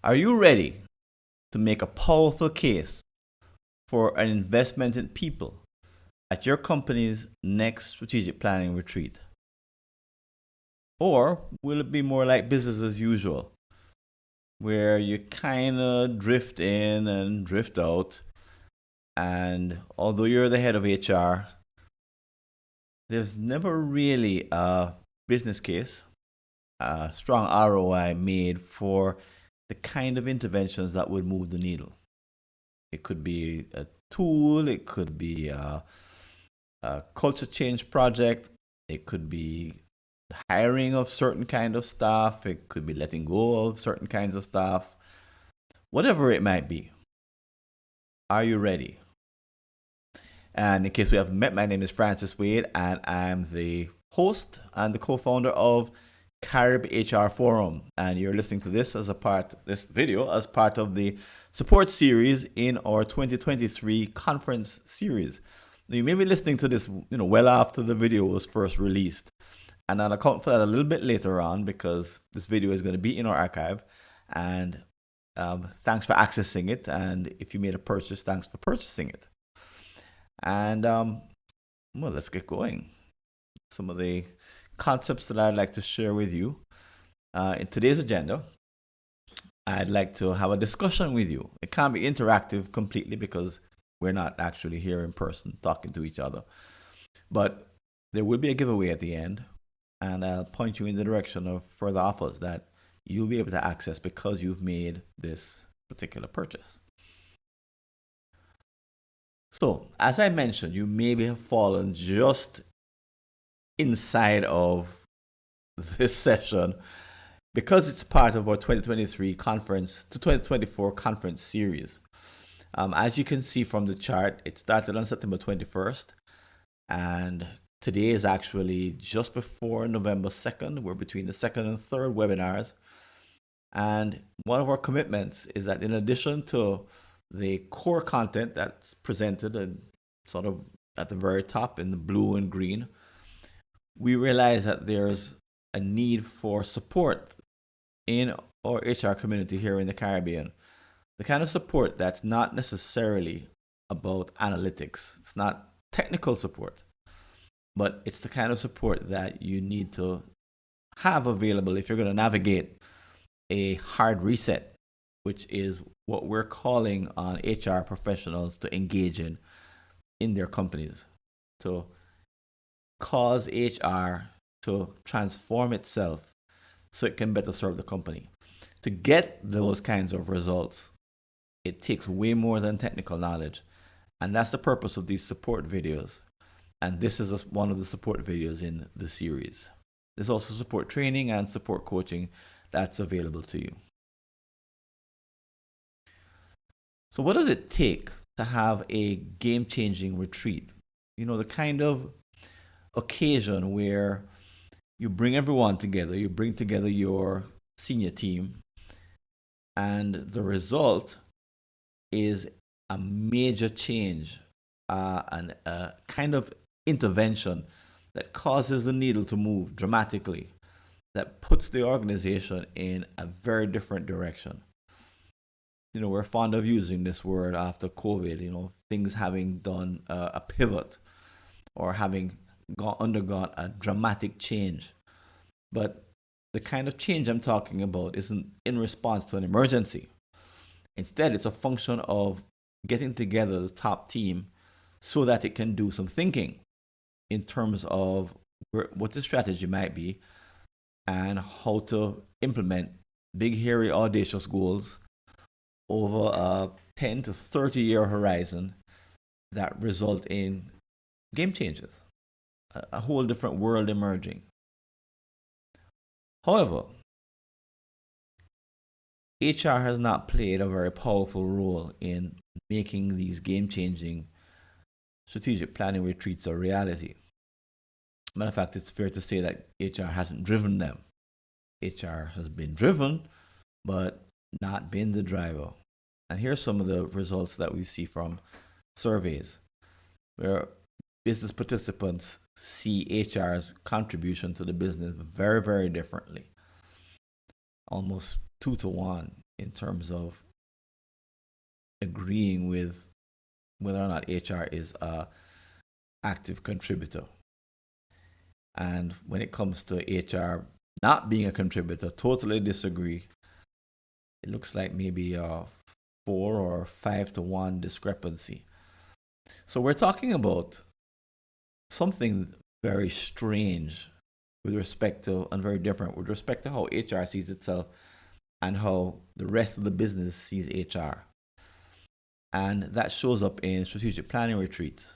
Are you ready to make a powerful case for an investment in people at your company's next strategic planning retreat? Or will it be more like business as usual, where you kind of drift in and drift out, and although you're the head of HR, there's never really a business case, a strong ROI made for the kind of interventions that would move the needle? It could be a tool, it could be a culture change project, it could be the hiring of certain kind of staff, it could be letting go of certain kinds of staff, whatever it might be. Are you ready? And in case we haven't met, my name is Francis Wade, and I'm the host and the co-founder of CaribHRForum, and you're listening to this video as part of the support series in our 2023 conference series. Now, you may be listening to this, well after the video was first released, and I'll account for that a little bit later on because this video is going to be in our archive. And thanks for accessing it, and if you made a purchase, thanks for purchasing it. And well, let's get going. Some of the concepts that I'd like to share with you in today's agenda. I'd like to have a discussion with you. It can't be interactive completely because we're not actually here in person talking to each other. But there will be a giveaway at the end, and I'll point you in the direction of further offers that you'll be able to access because you've made this particular purchase. So, as I mentioned, you maybe have fallen just inside of this session because it's part of our 2023 conference to 2024 conference series. As you can see from the chart, it started on September 21st, and today is actually just before November 2nd. We're between the second and third webinars. And one of our commitments is that in addition to the core content that's presented and sort of at the very top in the blue and green, we realize that there's a need for support in our HR community here in the Caribbean. The kind of support that's not necessarily about analytics. It's not technical support, but it's the kind of support that you need to have available if you're going to navigate a hard reset, which is what we're calling on HR professionals to engage in their companies, to cause HR to transform itself so it can better serve the company. To get those kinds of results, it takes way more than technical knowledge. And that's the purpose of these support videos. And this is one of the support videos in the series. There's also support training and support coaching that's available to you. So what does it take to have a game-changing retreat? The kind of occasion where you bring everyone together, you bring together your senior team, and the result is a major change, and a kind of intervention that causes the needle to move dramatically, that puts the organization in a very different direction. We're fond of using this word after COVID, things having done a pivot or having undergone a dramatic change. But the kind of change I'm talking about isn't in response to an emergency. Instead, it's a function of getting together the top team so that it can do some thinking in terms of what the strategy might be and how to implement big, hairy, audacious goals over a 10 to 30 year horizon that result in game changes, a whole different world emerging. However, HR has not played a very powerful role in making these game-changing strategic planning retreats a reality. Matter of fact, it's fair to say that HR hasn't driven them. HR has been driven, but not been the driver. And here's some of the results that we see from surveys, where business participants see HR's contribution to the business very, very differently. Almost 2 to 1 in terms of agreeing with whether or not HR is a active contributor. And when it comes to HR not being a contributor, totally disagree. It looks like maybe a 4 or 5 to 1 discrepancy. So we're talking about something very strange with respect to, and very different with respect to how HR sees itself and how the rest of the business sees HR. And that shows up in strategic planning retreats.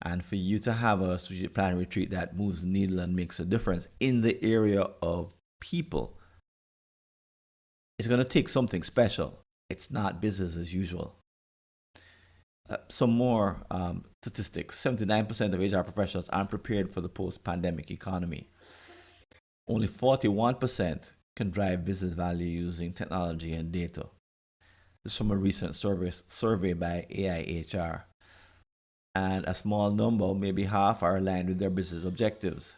And for you to have a strategic planning retreat that moves the needle and makes a difference in the area of people, it's going to take something special. It's not business as usual. Some more statistics. 79% of HR professionals aren't prepared for the post-pandemic economy. Only 41% can drive business value using technology and data. This is from a recent survey by AIHR. And a small number, maybe half, are aligned with their business objectives.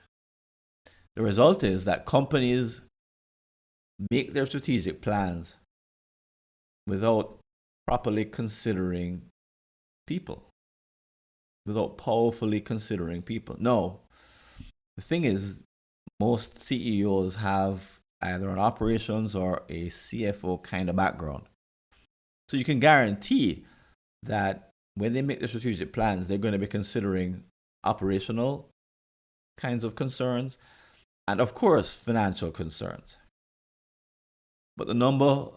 The result is that companies make their strategic plans without properly considering people, without powerfully considering people. No, the thing is, most CEOs have either an operations or a CFO kind of background. So you can guarantee that when they make the strategic plans, they're going to be considering operational kinds of concerns and, of course, financial concerns. But the number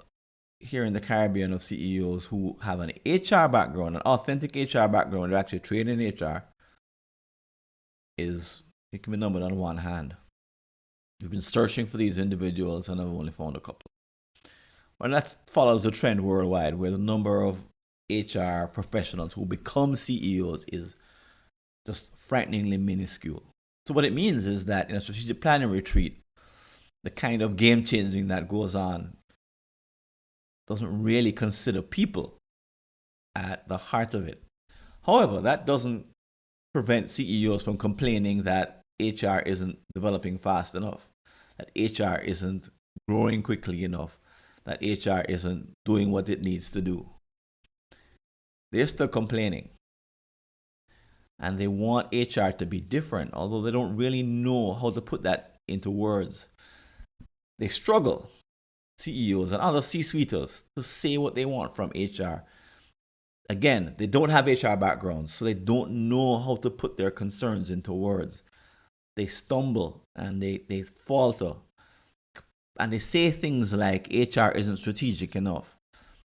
here in the Caribbean of CEOs who have an HR background, an authentic HR background, they're actually trained in HR, it can be numbered on one hand. We've been searching for these individuals and I've only found a couple. And that follows a trend worldwide where the number of HR professionals who become CEOs is just frighteningly minuscule. So what it means is that in a strategic planning retreat, the kind of game changing that goes on doesn't really consider people at the heart of it. However, that doesn't prevent CEOs from complaining that HR isn't developing fast enough, that HR isn't growing quickly enough, that HR isn't doing what it needs to do. They're still complaining. And they want HR to be different, although they don't really know how to put that into words. They struggle, CEOs and other C-suiters, to say what they want from HR. Again, they don't have HR backgrounds, so they don't know how to put their concerns into words. They stumble and they falter. And they say things like HR isn't strategic enough.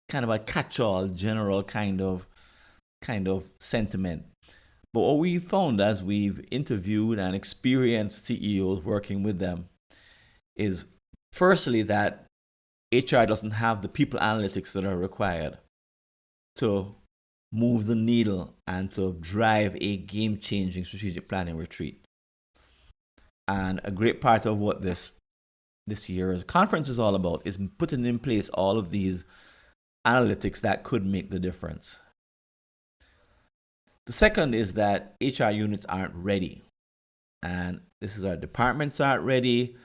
Kind of a catch-all, general kind of sentiment. But what we found as we've interviewed and experienced CEOs working with them is, firstly, that HR doesn't have the people analytics that are required to move the needle and to drive a game-changing strategic planning retreat. And a great part of what this year's conference is all about is putting in place all of these analytics that could make the difference. The second is that HR units aren't ready. And this is our departments aren't ready,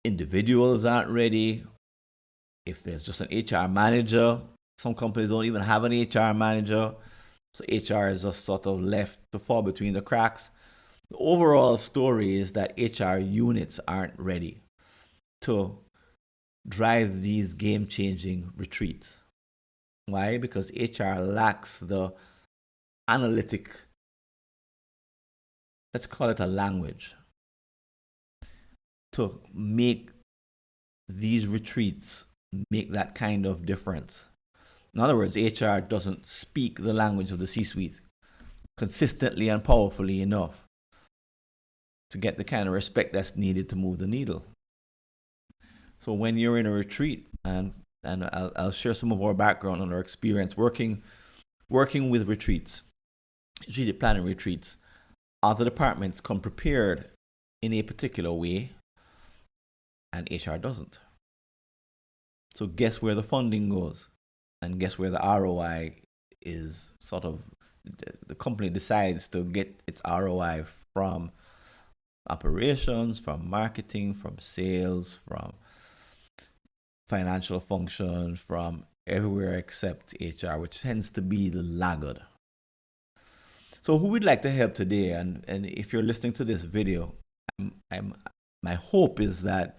individuals aren't ready. If there's just an HR manager, some companies don't even have an HR manager. So HR is just sort of left to fall between the cracks. The overall story is that HR units aren't ready to drive these game-changing retreats. Why? Because HR lacks the analytic, let's call it a language, to make these retreats make that kind of difference. In other words, HR doesn't speak the language of the C-suite consistently and powerfully enough to get the kind of respect that's needed to move the needle. So when you're in a retreat, and I'll share some of our background and our experience working with retreats, strategic planning retreats, other departments come prepared in a particular way, and HR doesn't. So guess where the funding goes, and guess where the ROI is. Sort of, the company decides to get its ROI from operations, from marketing, from sales, from financial function, from everywhere except HR, which tends to be the laggard. So who we'd like to help today, and if you're listening to this video, my hope is that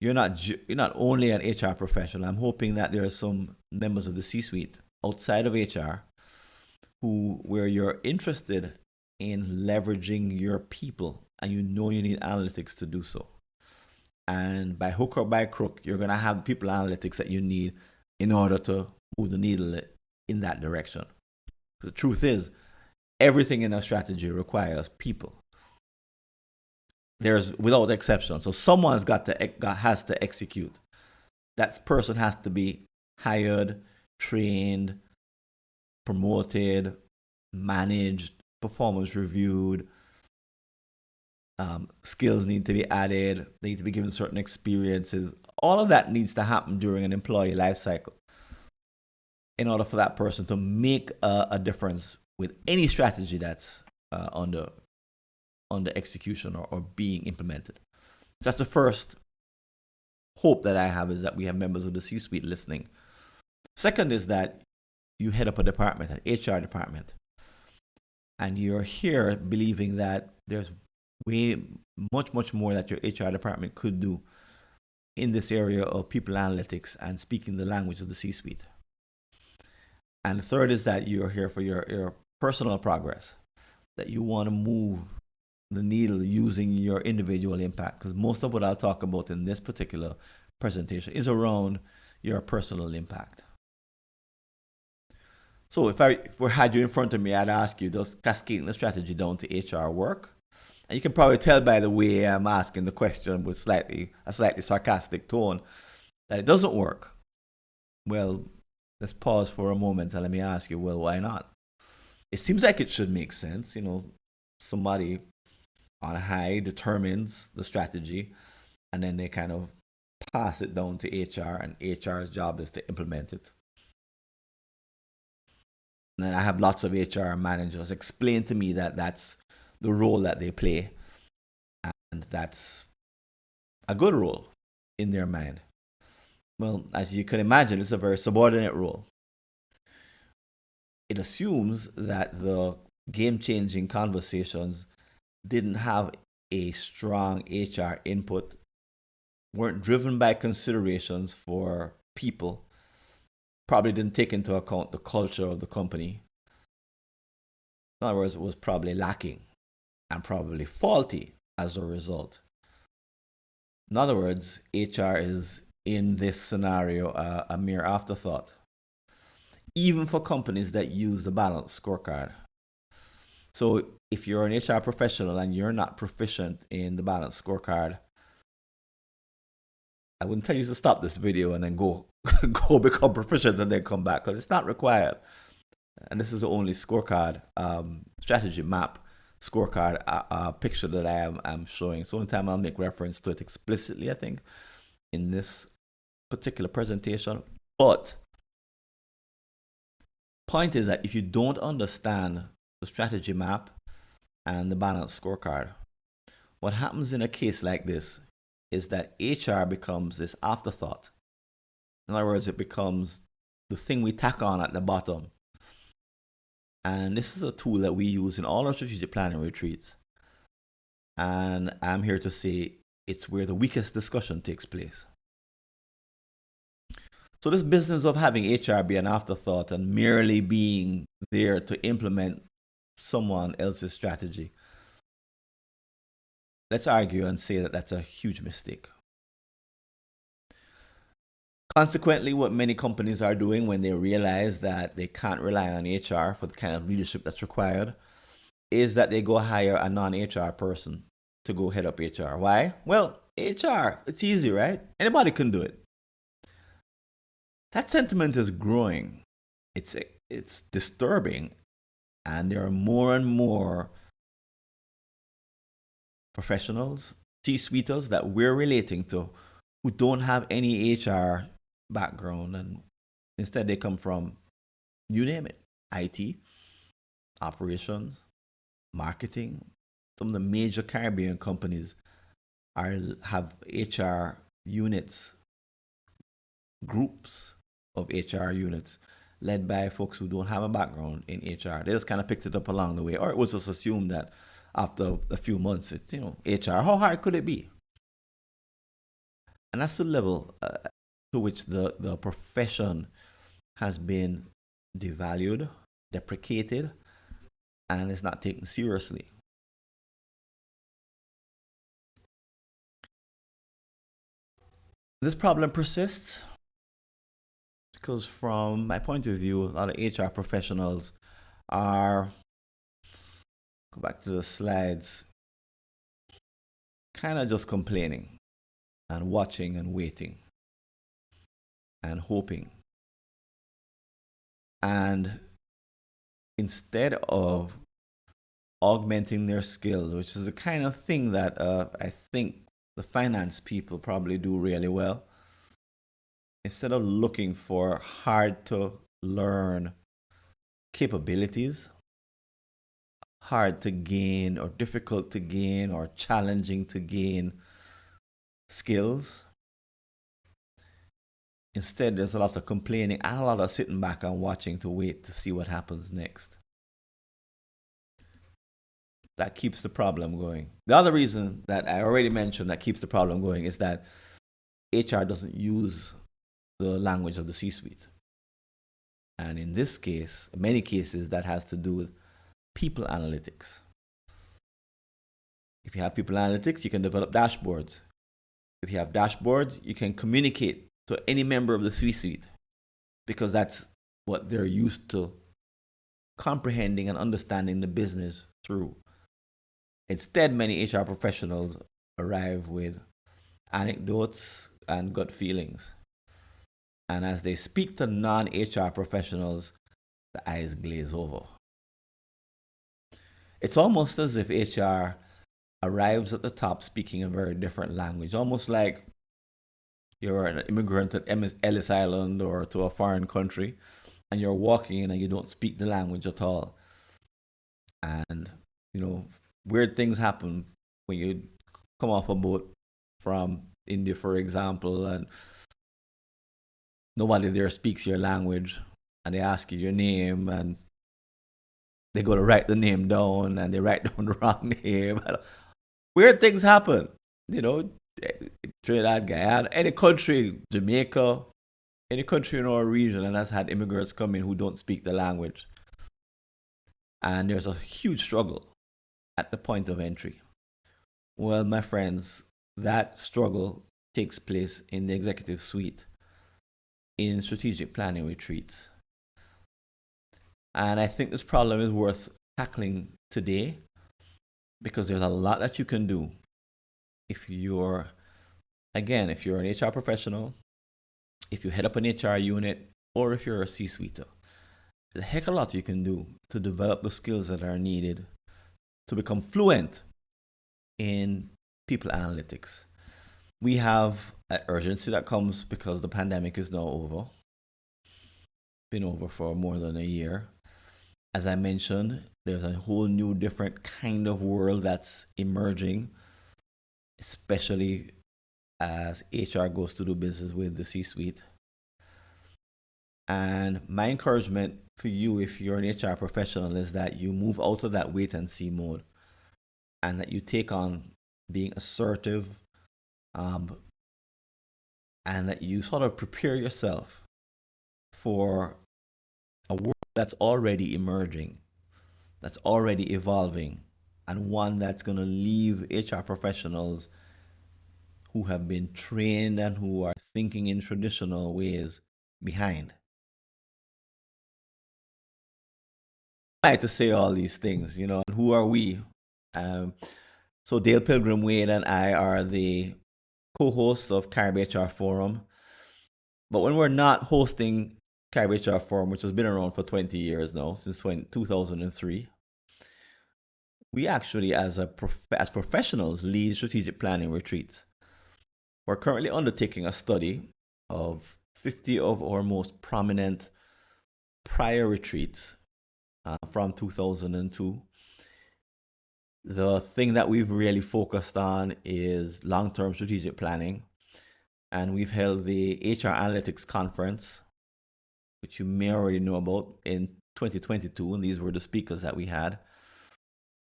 you're not only an HR professional. I'm hoping that there are some members of the C-suite outside of HR where you're interested in leveraging your people, and you know you need analytics to do so. And by hook or by crook, you're going to have the people analytics that you need in order to move the needle in that direction. The truth is, everything in a strategy requires people. There's without exception. So someone's has to execute. That person has to be hired, trained, promoted, managed, performance reviewed. Skills need to be added. They need to be given certain experiences. All of that needs to happen during an employee life cycle in order for that person to make a difference with any strategy that's under execution or being implemented. That's the first hope that I have, is that we have members of the C-suite listening. Second is that you head up a department, an HR department, and you're here believing that there's much more that your HR department could do in this area of people analytics and speaking the language of the C-suite. And the third is that you're here for your personal progress, that you want to move the needle using your individual impact, because most of what I'll talk about in this particular presentation is around your personal impact. So if I had you in front of me, I'd ask you, does cascading the strategy down to HR work? And you can probably tell by the way I'm asking the question with a slightly sarcastic tone that it doesn't work. Well, let's pause for a moment and let me ask you, well, why not? It seems like it should make sense. Somebody on high determines the strategy, and then they kind of pass it down to HR, and HR's job is to implement it. And then I have lots of HR managers explain to me that that's the role that they play, and that's a good role in their mind. Well, as you can imagine, it's a very subordinate role. It assumes that the game-changing conversations didn't have a strong HR input, weren't driven by considerations for people, probably didn't take into account the culture of the company. In other words, it was probably lacking and probably faulty as a result. In other words, HR is, in this scenario, a mere afterthought, even for companies that use the balanced scorecard. So if you're an HR professional and you're not proficient in the balanced scorecard, I wouldn't tell you to stop this video and then go become proficient and then come back, because it's not required. And this is the only scorecard strategy map scorecard picture that I am showing. So anytime I'll make reference to it explicitly, I think, in this particular presentation. But point is that if you don't understand the strategy map and the balanced scorecard, what happens in a case like this is that HR becomes this afterthought. In other words, it becomes the thing we tack on at the bottom. And this is a tool that we use in all our strategic planning retreats. And I'm here to say it's where the weakest discussion takes place. So this business of having HR be an afterthought and merely being there to implement someone else's strategy, let's argue and say that that's a huge mistake. Consequently, what many companies are doing when they realize that they can't rely on HR for the kind of leadership that's required is that they go hire a non-HR person to go head up HR. Why? Well, HR, it's easy, right? Anybody can do it. That sentiment is growing. It's disturbing. And there are more and more professionals, C-suiters that we're relating to, who don't have any HR background, and instead they come from, you name it, IT, operations, marketing. Some of the major Caribbean companies have HR units groups of HR units led by folks who don't have a background in HR. They just kind of picked it up along the way, or it was just assumed that after a few months, it's, HR, how hard could it be? And that's the level to which the profession has been devalued, deprecated, and is not taken seriously. This problem persists because, from my point of view, a lot of HR professionals are, go back to the slides, kind of just complaining and watching and waiting and hoping. And instead of augmenting their skills, which is the kind of thing that I think the finance people probably do really well, instead of looking for hard to learn capabilities, hard to gain or difficult to gain or challenging to gain skills, instead there's a lot of complaining and a lot of sitting back and watching to wait to see what happens next. That keeps the problem going. The other reason that I already mentioned that keeps the problem going is that HR doesn't use the language of the C-suite. And in this case, in many cases, that has to do with people analytics. If you have people analytics, you can develop dashboards. If you have dashboards, you can communicate to any member of the C-suite because that's what they're used to comprehending and understanding the business through. Instead, many HR professionals arrive with anecdotes and gut feelings. And as they speak to non-HR professionals, the eyes glaze over. It's almost as if HR arrives at the top speaking a very different language, almost like you're an immigrant at Ellis Island or to a foreign country, and you're walking in and you don't speak the language at all. And, weird things happen when you come off a boat from India, for example, and nobody there speaks your language, and they ask you your name, and they go to write the name down, and they write down the wrong name. Weird things happen, Trinidad, Guyana, any country, Jamaica, any country in our region, and has had immigrants come in who don't speak the language. And there's a huge struggle at the point of entry. Well, my friends, that struggle takes place in the executive suite, in strategic planning retreats. And I think this problem is worth tackling today because there's a lot that you can do if you're an HR professional, if you head up an HR unit, or if you're a C-suiter. There's a heck of a lot you can do to develop the skills that are needed to become fluent in people analytics. We have an urgency that comes because the pandemic is now over. Been over for more than a year. As I mentioned, there's a whole new different kind of world that's emerging, especially as HR goes to do business with the C-suite. And my encouragement for you, if you're an HR professional, is that you move out of that wait and see mode and that you take on being assertive, and that you sort of prepare yourself for a world that's already emerging, that's already evolving, and one that's going to leave HR professionals who have been trained and who are thinking in traditional ways behind. I like to say all these things, and who are we? So Dale Pilgrim Wade and I are the co-hosts of CaribHRForum. But when we're not hosting CaribHRForum, which has been around for 20 years now, since 2003, we actually, as professionals, lead strategic planning retreats. We're currently undertaking a study of 50 of our most prominent prior retreats from 2002. The thing that we've really focused on is long-term strategic planning. And we've held the HR Analytics Conference, which you may already know about, in 2022, and these were the speakers that we had.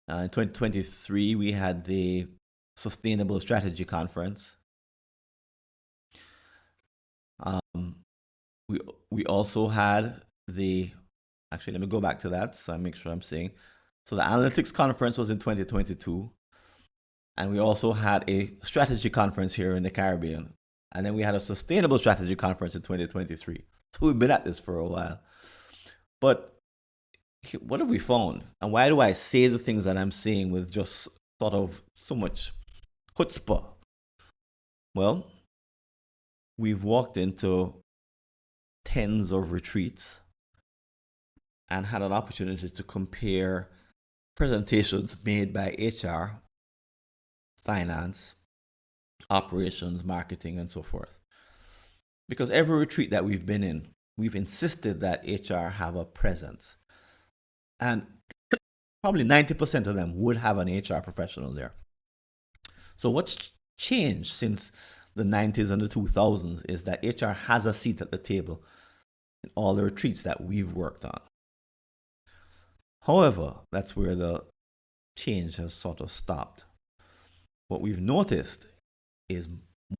In 2023, we had the Sustainable Strategy Conference. We also had the, actually, let me go back to that so I make sure I'm saying. So the Analytics Conference was in 2022. And we also had a strategy conference here in the Caribbean. And then we had a sustainable strategy conference in 2023. So we've been at this for a while. But what have we found? And why do I say the things that I'm saying with just sort of so much chutzpah? Well, we've walked into tens of retreats and had an opportunity to compare presentations made by HR, finance, operations, marketing, and so forth. Because every retreat that we've been in, we've insisted that HR have a presence. And probably 90% of them would have an HR professional there. So what's changed since the 90s and the 2000s is that HR has a seat at the table in all the retreats that we've worked on. However, that's where the change has sort of stopped. What we've noticed is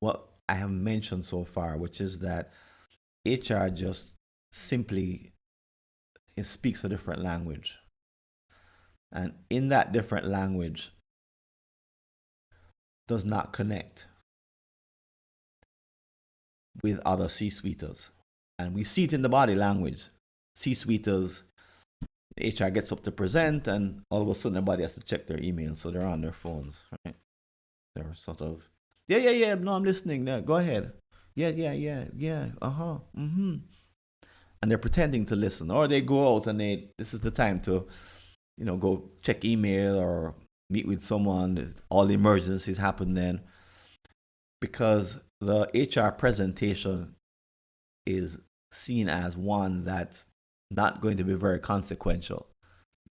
what I have mentioned so far, which is that HR just simply speaks a different language. And in that different language does not connect with other C-suiters. And we see it in the body language. C-suiters, HR gets up to present, and all of a sudden everybody has to check their email, so they're on their phones, right? They're sort of, yeah, no, I'm listening. No, go ahead. Yeah, mm-hmm. And they're pretending to listen, or they go out and this is the time to, go check email or meet with someone. All the emergencies happen then, because the HR presentation is seen as one that's not going to be very consequential,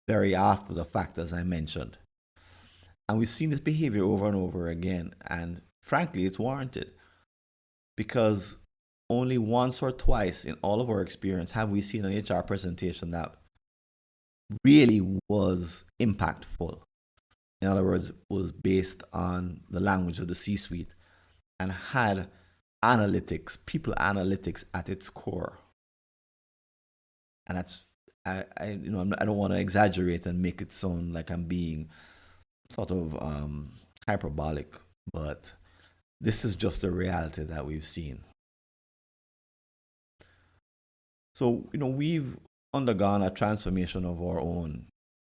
very after the fact, as I mentioned. And we've seen this behavior over and over again. And frankly, it's warranted, because only once or twice in all of our experience have we seen an HR presentation that really was impactful. In other words, was based on the language of the C-suite and had analytics, people analytics at its core. And that's, I don't want to exaggerate and make it sound like I'm being sort of hyperbolic, but this is just the reality that we've seen. So, we've undergone a transformation of our own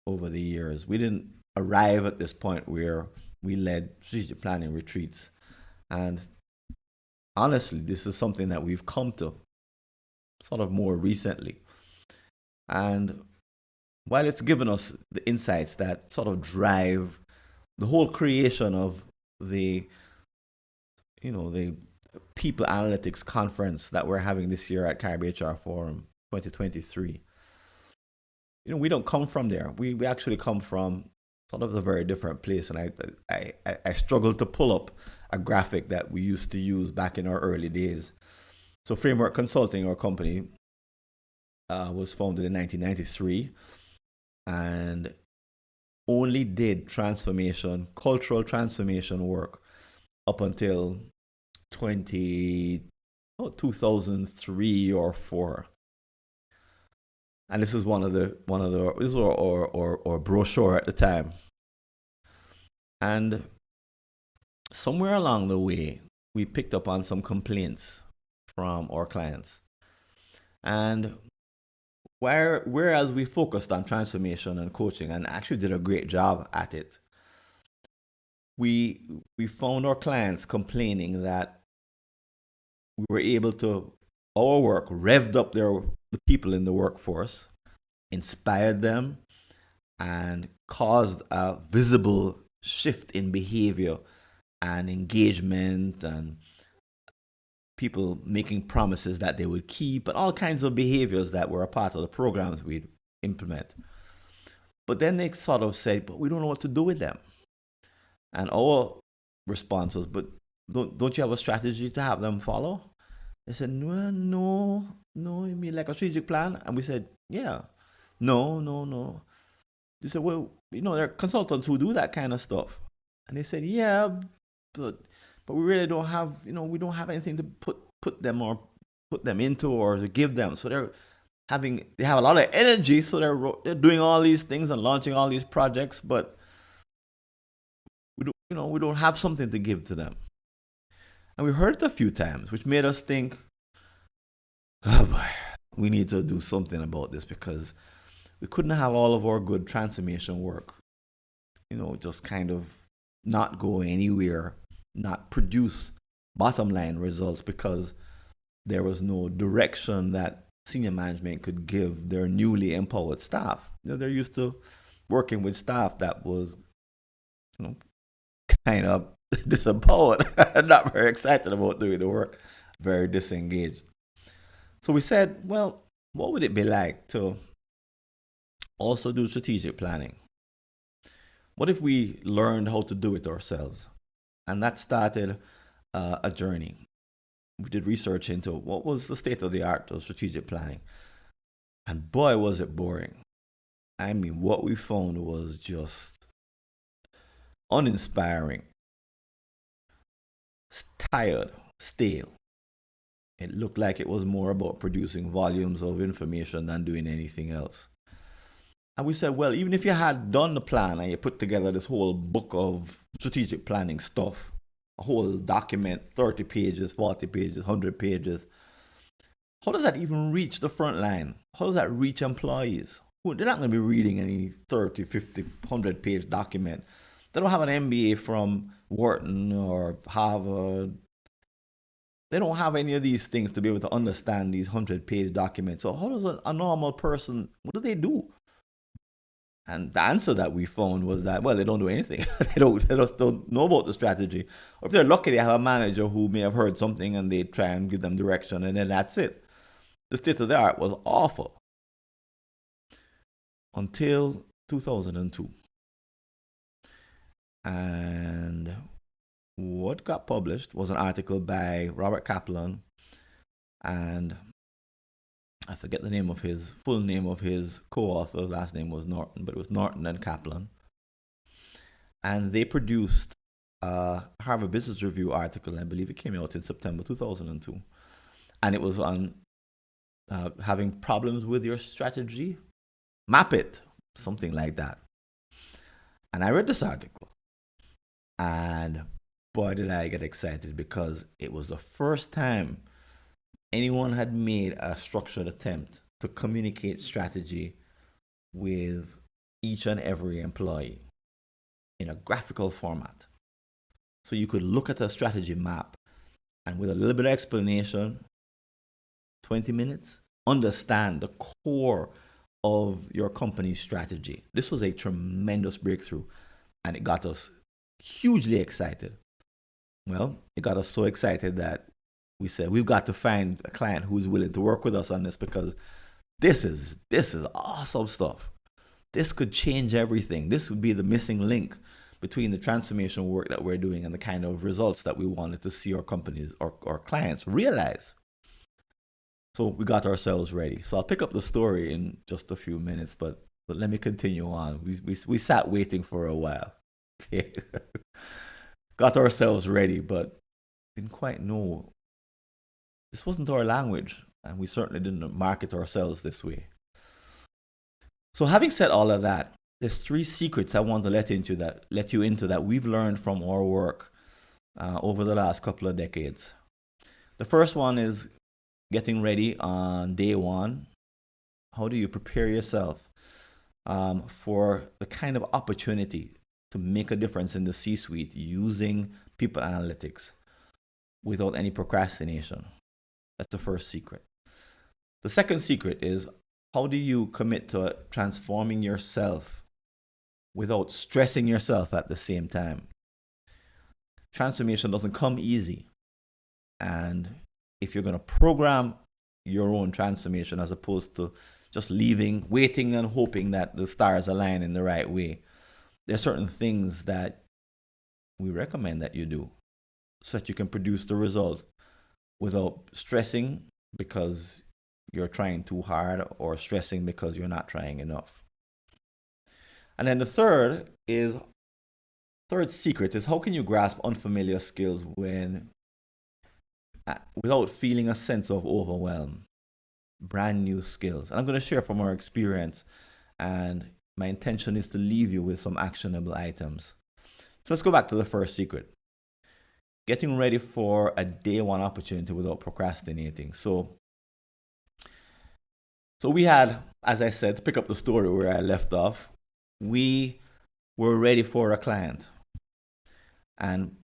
over the years. We didn't arrive at this point where we led strategic planning retreats. And honestly, this is something that we've come to sort of more recently. And while it's given us the insights that sort of drive the whole creation of the People Analytics Conference that we're having this year at CaribHRForum 2023, we don't come from there. We actually come from sort of a very different place. And I struggled to pull up a graphic that we used to use back in our early days. So Framework Consulting, our company, was founded in 1993 and only did cultural transformation work up until 2003 or 4. And this is this was our brochure at the time. And somewhere along the way, we picked up on some complaints from our clients. And whereas we focused on transformation and coaching and actually did a great job at it, we found our clients complaining that we were able to, our work revved up the people in the workforce, inspired them, and caused a visible shift in behavior and engagement, and people making promises that they would keep, and all kinds of behaviors that were a part of the programs we'd implement. But then they sort of said, but we don't know what to do with them. And our response was, but don't you have a strategy to have them follow? They said, no, you mean like a strategic plan? And we said, yeah, no. They said, well, there are consultants who do that kind of stuff. And they said, yeah, but we really don't have, we don't have anything to put them into or to give them. So they have a lot of energy, so they're doing all these things and launching all these projects, but we don't have something to give to them. And we heard it a few times, which made us think, oh boy, we need to do something about this, because we couldn't have all of our good transformation work, just kind of not go anywhere, not produce bottom line results, because there was no direction that senior management could give their newly empowered staff. They're used to working with staff that was, kind of disempowered, not very excited about doing the work, very disengaged. So we said, well, what would it be like to also do strategic planning? What if we learned how to do it ourselves? And that started a journey. We did research into what was the state of the art of strategic planning. And boy, was it boring. I mean, what we found was just uninspiring, tired, stale. It looked like it was more about producing volumes of information than doing anything else. And we said, well, even if you had done the plan and you put together this whole book of strategic planning stuff, a whole document, 30 pages, 40 pages, 100 pages, how does that even reach the front line? How does that reach employees? They're not going to be reading any 30, 50, 100 page document. They don't have an MBA from Wharton or Harvard. They don't have any of these things to be able to understand these 100-page documents. So how does a normal person, what do they do? And the answer that we found was that, well, they don't do anything. they just don't know about the strategy. Or if they're lucky, they have a manager who may have heard something and they try and give them direction, and then that's it. The state of the art was awful. Until 2002. And what got published was an article by Robert Kaplan, and I forget the name of his full name of his co-author. Last name was Norton, but it was Norton and Kaplan. And they produced a Harvard Business Review article. I believe it came out in September 2002. And it was on having problems with your strategy. Map it, something like that. And I read this article. And boy, did I get excited, because it was the first time anyone had made a structured attempt to communicate strategy with each and every employee in a graphical format. So you could look at a strategy map and, with a little bit of explanation, 20 minutes, understand the core of your company's strategy. This was a tremendous breakthrough, and it got us hugely excited. Well, it got us so excited that we said, we've got to find a client who's willing to work with us on this, because this is awesome stuff. This could change everything. This would be the missing link between the transformation work that we're doing and the kind of results that we wanted to see our companies or our clients realize. So we got ourselves ready. So I'll pick up the story in just a few minutes, but let me continue on. We sat waiting for a while. Okay. Got ourselves ready, but didn't quite know. This wasn't our language, and we certainly didn't market ourselves this way. So having said all of that, there's 3 secrets I want to let you into that we've learned from our work over the last couple of decades. The first one is getting ready on day one. How do you prepare yourself for the kind of opportunity to make a difference in the C-suite using people analytics without any procrastination? That's the first secret. The second secret is, how do you commit to transforming yourself without stressing yourself at the same time? Transformation doesn't come easy. And if you're going to program your own transformation as opposed to just waiting and hoping that the stars align in the right way, there are certain things that we recommend that you do. so that you can produce the result without stressing because you're trying too hard or stressing because you're not trying enough. And then the third secret is, how can you grasp unfamiliar skills without feeling a sense of overwhelm? Brand new skills. And I'm going to share from our experience, and my intention is to leave you with some actionable items. So let's go back to the first secret. Getting ready for a day one opportunity without procrastinating. So we had, as I said, to pick up the story where I left off, we were ready for a client and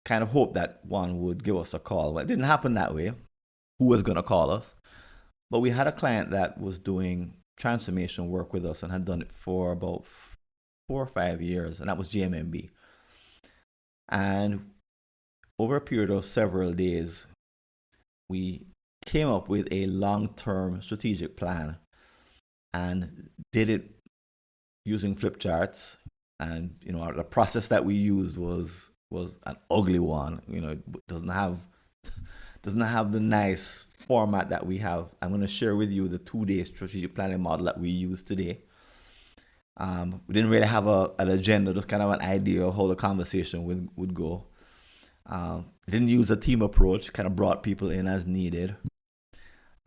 kind of hoped that one would give us a call. Well, it didn't happen that way. Who was going to call us? But we had a client that was doing transformation work with us and had done it for about 4 or 5 years, and that was GMMB. And over a period of several days, we came up with a long-term strategic plan and did it using flip charts. And the process that we used was an ugly one. It doesn't have the nice format that we have. I'm going to share with you the 2-day strategic planning model that we use today. We didn't really have an agenda, just kind of an idea of how the conversation would go. Didn't use a team approach, kind of brought people in as needed.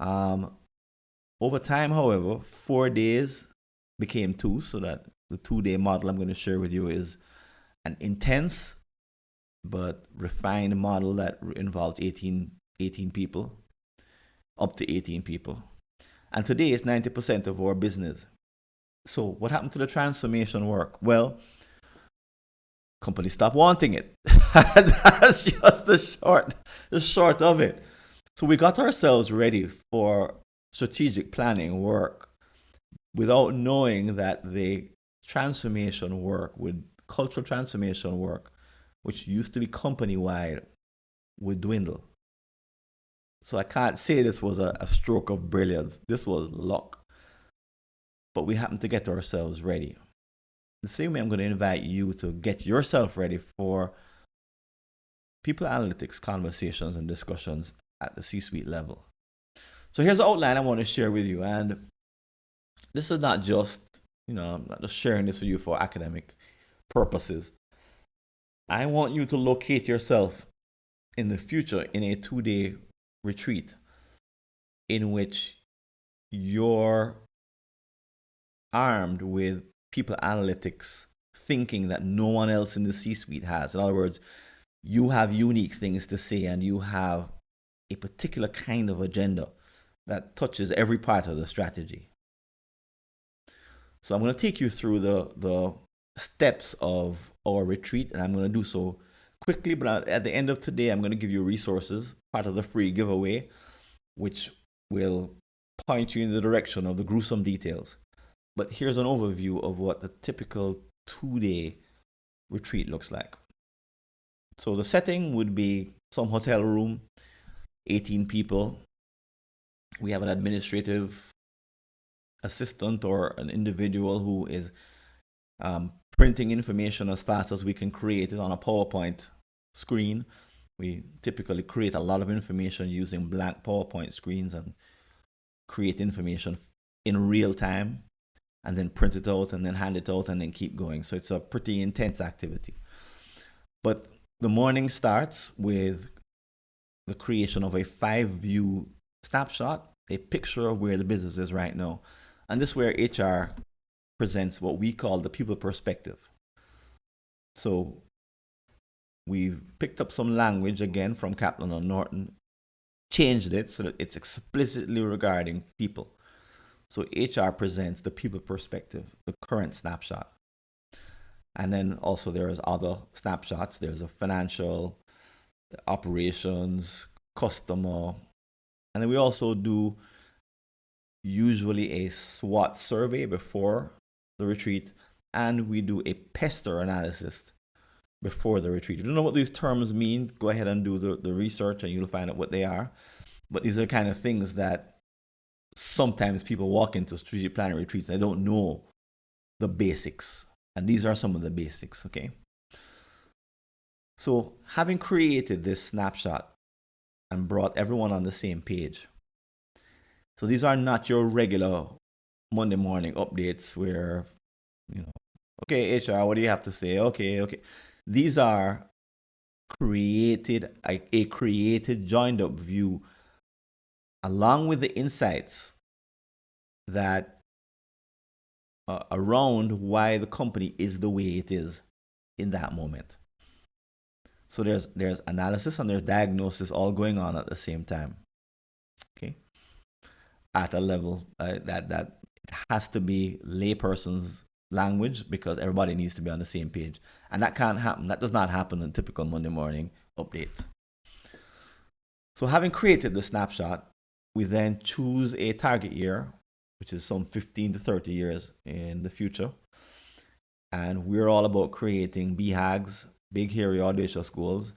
Over time, however, 4 days became 2, so that the 2-day model I'm going to share with you is an intense but refined model that involves 18 people, up to 18 people. And today it's 90% of our business. So what happened to the transformation work? Well, companies stopped wanting it. That's just the short of it. So we got ourselves ready for strategic planning work without knowing that the transformation work, with cultural transformation work, which used to be company-wide, would dwindle. So I can't say this was a stroke of brilliance. This was luck. But we happened to get ourselves ready. The same way, I'm going to invite you to get yourself ready for people analytics conversations and discussions at the C-suite level. So here's the outline I want to share with you. And this is not just, I'm not just sharing this with you for academic purposes. I want you to locate yourself in the future in a 2-day retreat in which you're armed with people analytics thinking that no one else in the C-suite has. In other words, you have unique things to say and you have a particular kind of agenda that touches every part of the strategy. So I'm going to take you through the steps of our retreat, and I'm going to do so quickly, but at the end of today, I'm going to give you resources, part of the free giveaway, which will point you in the direction of the gruesome details. But here's an overview of what the typical 2-day retreat looks like. So the setting would be some hotel room, 18 people. We have an administrative assistant or an individual who is printing information as fast as we can create it on a PowerPoint screen. We typically create a lot of information using blank PowerPoint screens and create information in real time and then print it out and then hand it out and then keep going. So it's a pretty intense activity. But the morning starts with the creation of a 5-view snapshot, a picture of where the business is right now. And this is where HR presents what we call the people perspective. So we've picked up some language again from Kaplan and Norton, changed it so that it's explicitly regarding people. So HR presents the people perspective, the current snapshot. And then also there's other snapshots. There's a financial, operations, customer. And then we also do usually a SWOT survey before the retreat, and we do a pester analysis before the retreat. If you don't know what these terms mean, go ahead and do the research and you'll find out what they are. But these are the kind of things that sometimes people walk into strategic planning retreats and they don't know the basics. And these are some of the basics, okay? So having created this snapshot and brought everyone on the same page. So these are not your regular Monday morning updates where, okay, HR, what do you have to say? Okay. These are a created, joined up view along with the insights that around why the company is the way it is in that moment. So there's analysis and there's diagnosis all going on at the same time. Okay, at a level that has to be layperson's language because everybody needs to be on the same page, and that can't happen. That does not happen in typical Monday morning updates. So having created the snapshot, we then choose a target year, which is some 15 to 30 years in the future. And we're all about creating BHAGs, big, hairy, audacious goals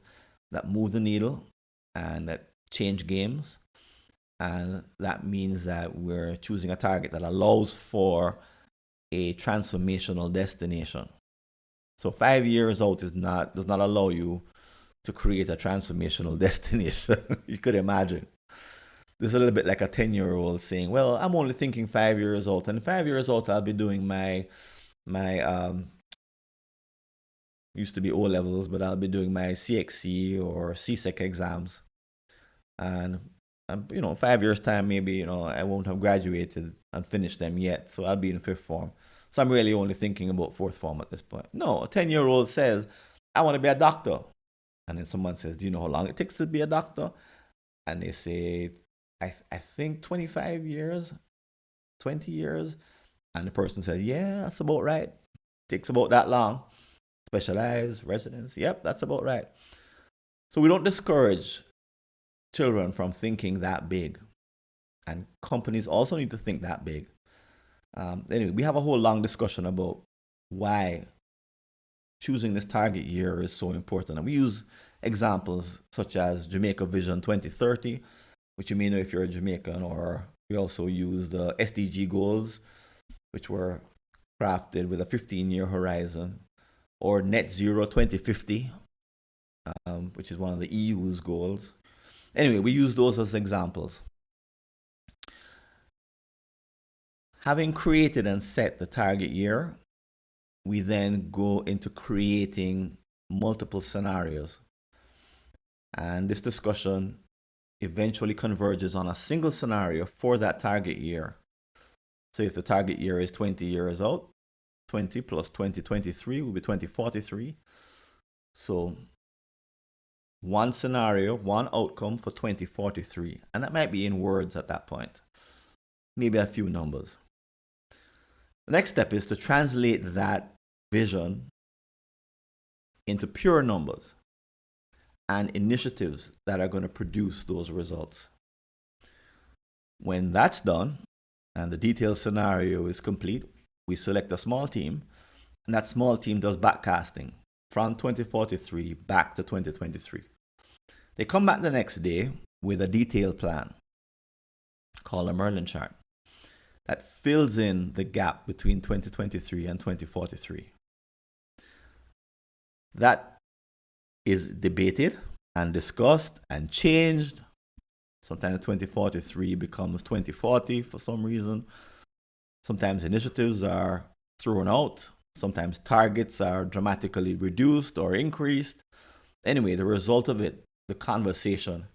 that move the needle and that change games. And that means that we're choosing a target that allows for a transformational destination. So 5 years out does not allow you to create a transformational destination. You could imagine. This is a little bit like a 10-year-old saying, well, I'm only thinking 5 years out, and 5 years out I'll be doing my used to be O levels, but I'll be doing my CXC or CSEC exams. And 5 years time, maybe, I won't have graduated and finished them yet. So I'll be in fifth form. So I'm really only thinking about fourth form at this point. No, a 10-year-old says, I want to be a doctor. And then someone says, do you know how long it takes to be a doctor? And they say, I think 25 years, 20 years. And the person says, yeah, that's about right. Takes about that long. Specialized residence. Yep, that's about right. So we don't discourage children from thinking that big. And companies also need to think that big. Anyway, we have a whole long discussion about why choosing this target year is so important. And we use examples such as Jamaica Vision 2030, which you may know if you're a Jamaican, or we also use the SDG goals, which were crafted with a 15-year horizon, or Net Zero 2050, which is one of the EU's goals. Anyway, we use those as examples. Having created and set the target year, we then go into creating multiple scenarios. And this discussion eventually converges on a single scenario for that target year. So if the target year is 20 years out, 20 plus 2023 will be 2043. So one scenario, one outcome for 2043. And that might be in words at that point. Maybe a few numbers. The next step is to translate that vision into pure numbers and initiatives that are going to produce those results. When that's done and the detailed scenario is complete, we select a small team, and that small team does backcasting from 2043 back to 2023. They come back the next day with a detailed plan called a Merlin chart that fills in the gap between 2023 and 2043. That is debated and discussed and changed. Sometimes 2043 becomes 2040 for some reason. Sometimes initiatives are thrown out. Sometimes targets are dramatically reduced or increased. Anyway, the result of it, the conversation,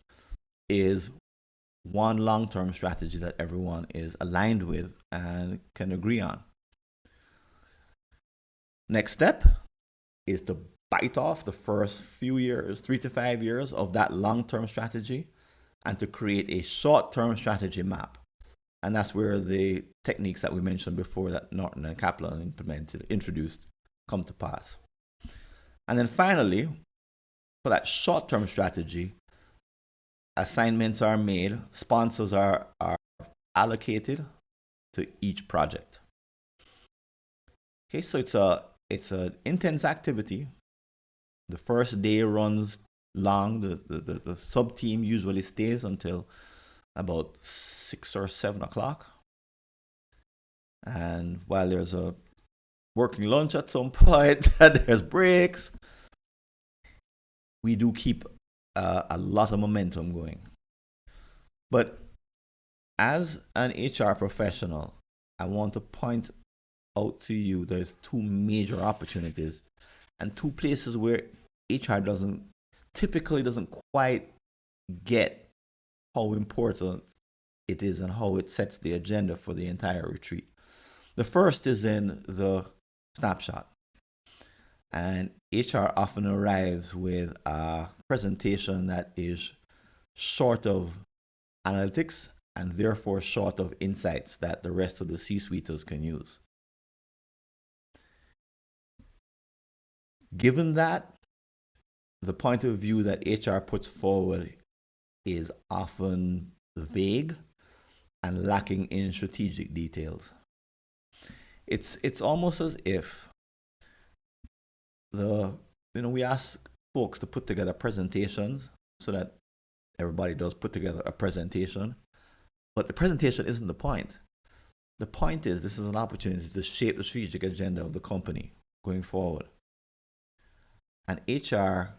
is one long-term strategy that everyone is aligned with and can agree on. Next step is to bite off the first few years, 3 to 5 years of that long-term strategy, and to create a short-term strategy map. And that's where the techniques that we mentioned before that Norton and Kaplan introduced, come to pass. And then finally, for that short-term strategy, assignments are made, sponsors are allocated to each project. Okay, so it's an intense activity. The first day runs long. The sub-team usually stays until about 6 or 7 o'clock. And while there's a working lunch at some point, and there's breaks, we do keep a lot of momentum going. But as an HR professional, I want to point out to you there's two major opportunities and two places where HR typically doesn't quite get how important it is and how it sets the agenda for the entire retreat. The first is in the snapshot. And HR often arrives with a presentation that is short of analytics and therefore short of insights that the rest of the C-suiters can use. Given that, the point of view that HR puts forward is often vague and lacking in strategic details. It's almost as if we ask folks to put together presentations so that everybody does put together a presentation, but the presentation isn't the point. The point is this is an opportunity to shape the strategic agenda of the company going forward. And HR,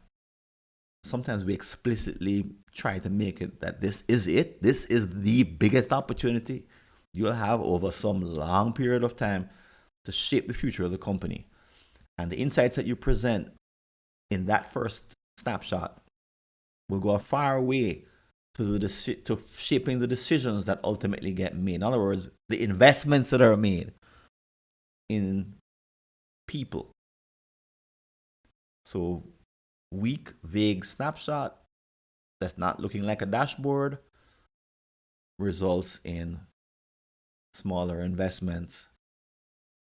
sometimes we explicitly try to make it that this is it. This is the biggest opportunity you'll have over some long period of time to shape the future of the company. And the insights that you present in that first snapshot will go a far way to shaping the decisions that ultimately get made. In other words, the investments that are made in people. So weak, vague snapshot that's not looking like a dashboard results in smaller investments,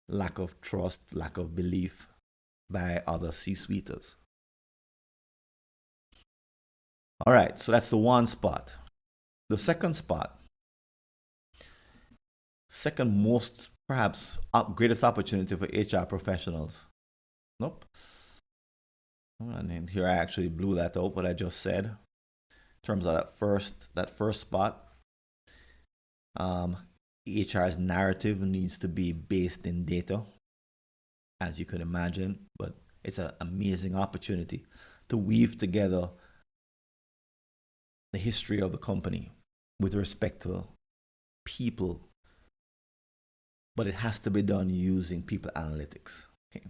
lack of trust, lack of belief by other C-suiters. All right, so that's the one spot. The second spot, second most, perhaps, greatest opportunity for HR professionals. Nope. And here I actually blew that out, what I just said. In terms of that first spot, HR's narrative needs to be based in data, as you could imagine, but it's an amazing opportunity to weave together the history of the company with respect to people, but it has to be done using people analytics. Okay.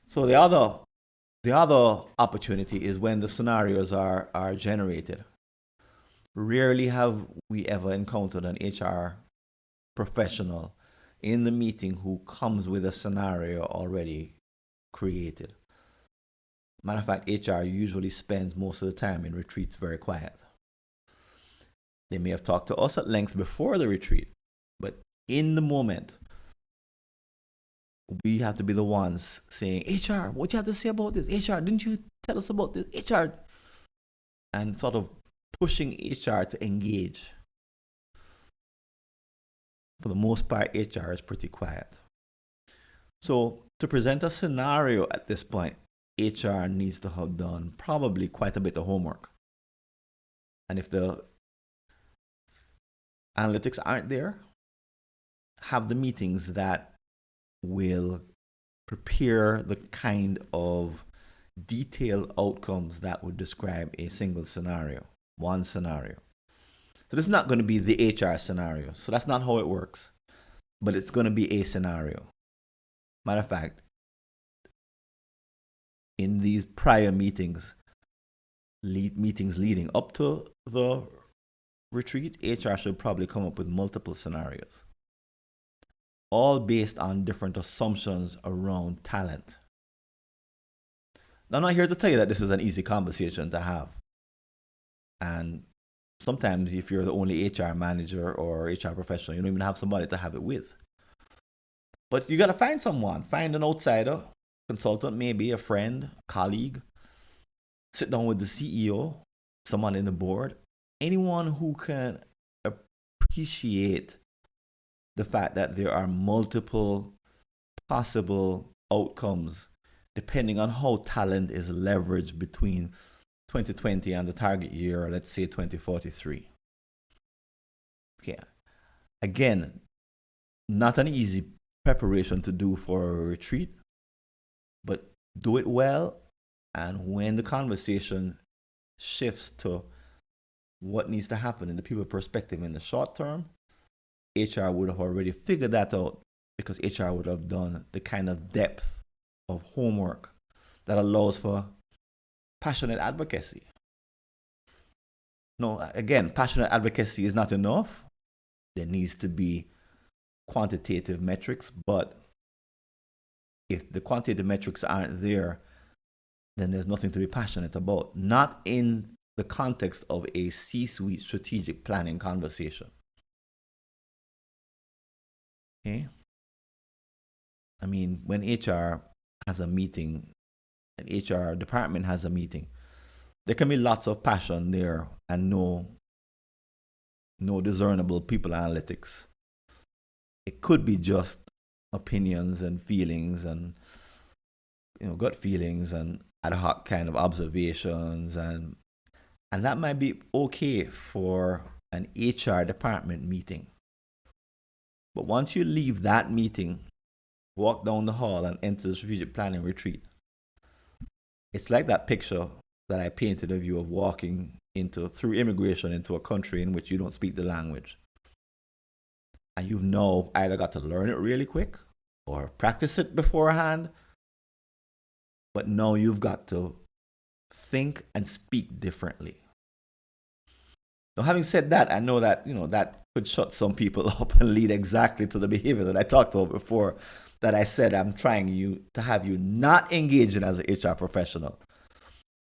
So the other opportunity is when the scenarios are generated. Rarely have we ever encountered an HR professional in the meeting who comes with a scenario already created. Matter of fact, HR usually spends most of the time in retreats very quiet. They may have talked to us at length before the retreat, but in the moment, we have to be the ones saying, HR, what you have to say about this? HR, didn't you tell us about this? HR, and sort of pushing HR to engage. For the most part, HR is pretty quiet. So to present a scenario at this point, HR needs to have done probably quite a bit of homework. And if the analytics aren't there, have the meetings that will prepare the kind of detailed outcomes that would describe a single scenario, one scenario. So this is not going to be the HR scenario. So that's not how it works. But it's going to be a scenario. Matter of fact, in these prior meetings leading up to the retreat, HR should probably come up with multiple scenarios, all based on different assumptions around talent. Now, I'm not here to tell you that this is an easy conversation to have. And sometimes if you're the only HR manager or HR professional, you don't even have somebody to have it with. But you got to find someone, find an outsider, consultant, maybe a friend, colleague, sit down with the CEO, someone in the board, anyone who can appreciate the fact that there are multiple possible outcomes depending on how talent is leveraged between 2020 and the target year, let's say 2043. Okay. Again, not an easy preparation to do for a retreat, but do it well And when the conversation shifts to what needs to happen in the people perspective in the short term, HR would have already figured that out, because HR would have done the kind of depth of homework that allows for passionate advocacy. No, again, passionate advocacy is not enough. There needs to be quantitative metrics, but if the quantitative metrics aren't there, then there's nothing to be passionate about. Not in the context of a C-suite strategic planning conversation. Okay? I mean, when HR has a meeting, an HR department has a meeting, there can be lots of passion there and no discernible people analytics. It could be just opinions and feelings and gut feelings and ad hoc kind of observations, and that might be okay for an HR department meeting. But once you leave that meeting, walk down the hall and enter the strategic planning retreat, it's like that picture that I painted of you of walking through immigration into a country in which you don't speak the language. And you've now either got to learn it really quick or practice it beforehand, but now you've got to think and speak differently. Now, having said that, I know that that could shut some people up and lead exactly to the behavior that I talked about before, that I said I'm trying to have you not engage in as an HR professional.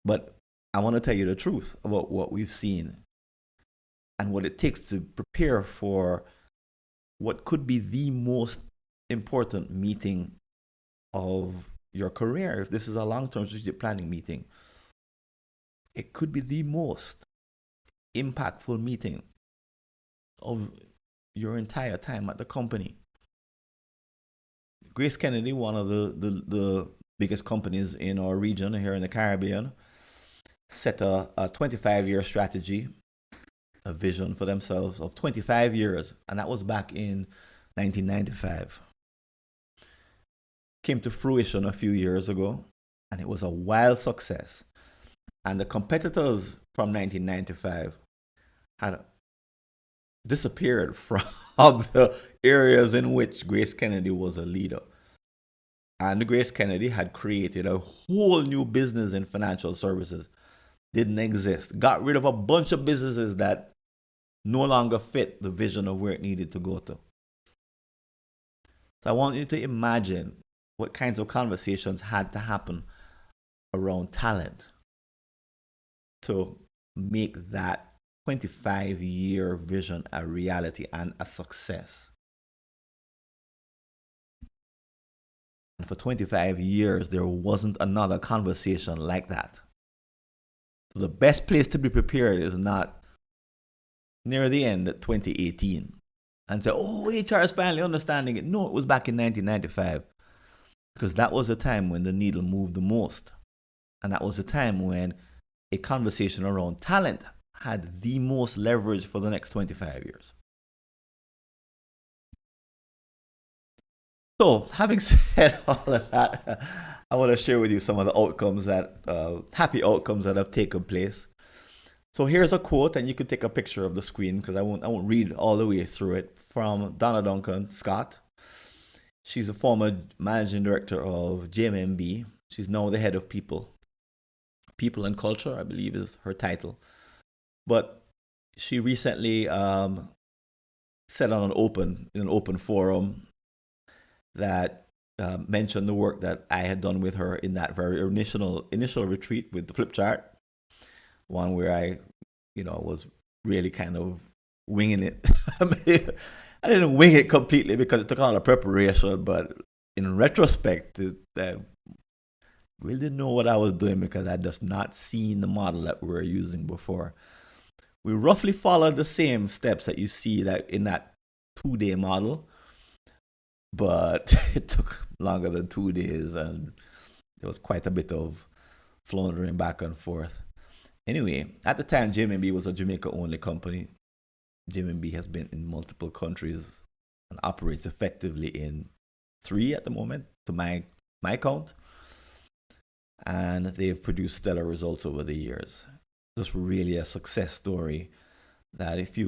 But I want to tell you the truth about what we've seen and what it takes to prepare for what could be the most important meeting of your career. If this is a long-term strategic planning meeting, it could be the most impactful meeting of your entire time at the company. Grace Kennedy, one of the biggest companies in our region here in the Caribbean, set a 25-year strategy, a vision for themselves of 25 years, and that was back in 1995. Came to fruition a few years ago, and it was a wild success. And the competitors from 1995 had disappeared from the areas in which Grace Kennedy was a leader. And Grace Kennedy had created a whole new business in financial services. Didn't exist. Got rid of a bunch of businesses that no longer fit the vision of where it needed to go to. So I want you to imagine what kinds of conversations had to happen around talent to make that 25-year vision a reality and a success. And for 25 years, there wasn't another conversation like that. So the best place to be prepared is not near the end of 2018 and say, oh, HR is finally understanding it. No, it was back in 1995, because that was the time when the needle moved the most. And that was the time when a conversation around talent had the most leverage for the next 25 years. So, having said all of that, I want to share with you some of the outcomes happy outcomes that have taken place. So here's a quote, and you could take a picture of the screen because I won't read all the way through it, from Donna Duncan Scott. She's a former managing director of JMB. She's now the head of people and culture, I believe is her title. But she recently said on in an open forum that mentioned the work that I had done with her in that very initial retreat with the flip chart, one where I, was really kind of winging it. I didn't wing it completely because it took a lot of preparation, but in retrospect, I really didn't know what I was doing because I had just not seen the model that we were using before. We roughly followed the same steps that you see that in that 2-day model, but it took longer than 2 days, and there was quite a bit of floundering back and forth. Anyway, at the time, JMB was a Jamaica-only company. JMB has been in multiple countries and operates effectively in 3 at the moment, to my count. and they've produced stellar results over the years. Just really a success story that, if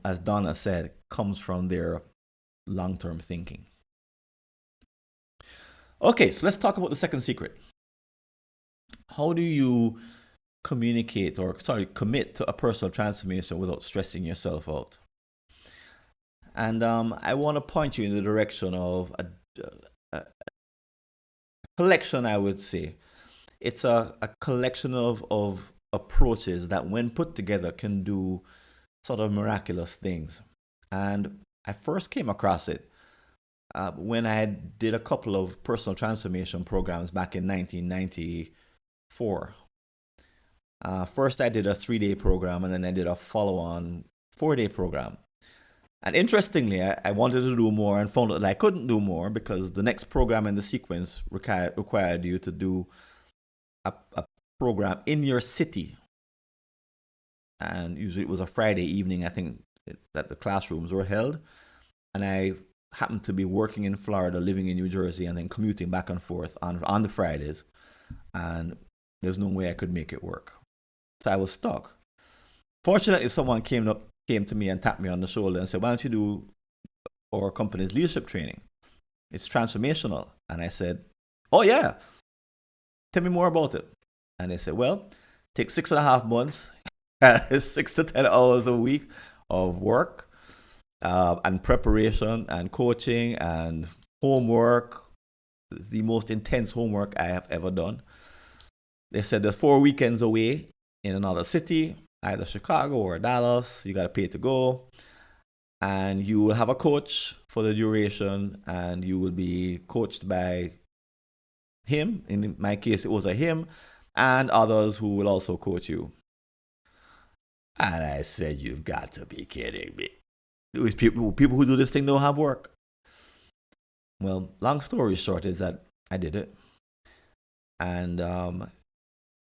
as Donna said, comes from their long-term thinking. Okay, so let's talk about the second secret. How do you commit to a personal transformation without stressing yourself out? And I want to point you in the direction of a collection, I would say. It's a collection of approaches that, when put together, can do sort of miraculous things. And I first came across it when I did a couple of personal transformation programs back in 1994. First, I did a 3-day program, and then I did a follow-on 4-day program. And interestingly, I wanted to do more and found that I couldn't do more because the next program in the sequence required you to do a program in your city. And usually it was a Friday evening, I think, that the classrooms were held. And I happened to be working in Florida, living in New Jersey, and then commuting back and forth on the Fridays. And there's no way I could make it work. So I was stuck. Fortunately, someone came to me and tapped me on the shoulder and said, "Why don't you do our company's leadership training? It's transformational." And I said, "Oh yeah, tell me more about it." And they said, "Well, take 6.5 months, 6 to 10 hours a week of work and preparation and coaching and homework, the most intense homework I have ever done." They said there's 4 weekends away in another city, either Chicago or Dallas. You got to pay to go. And you will have a coach for the duration, and you will be coached by him. In my case, it was a him, and others who will also coach you. And I said, "You've got to be kidding me. These people who do this thing don't have work." Well, long story short is that I did it. And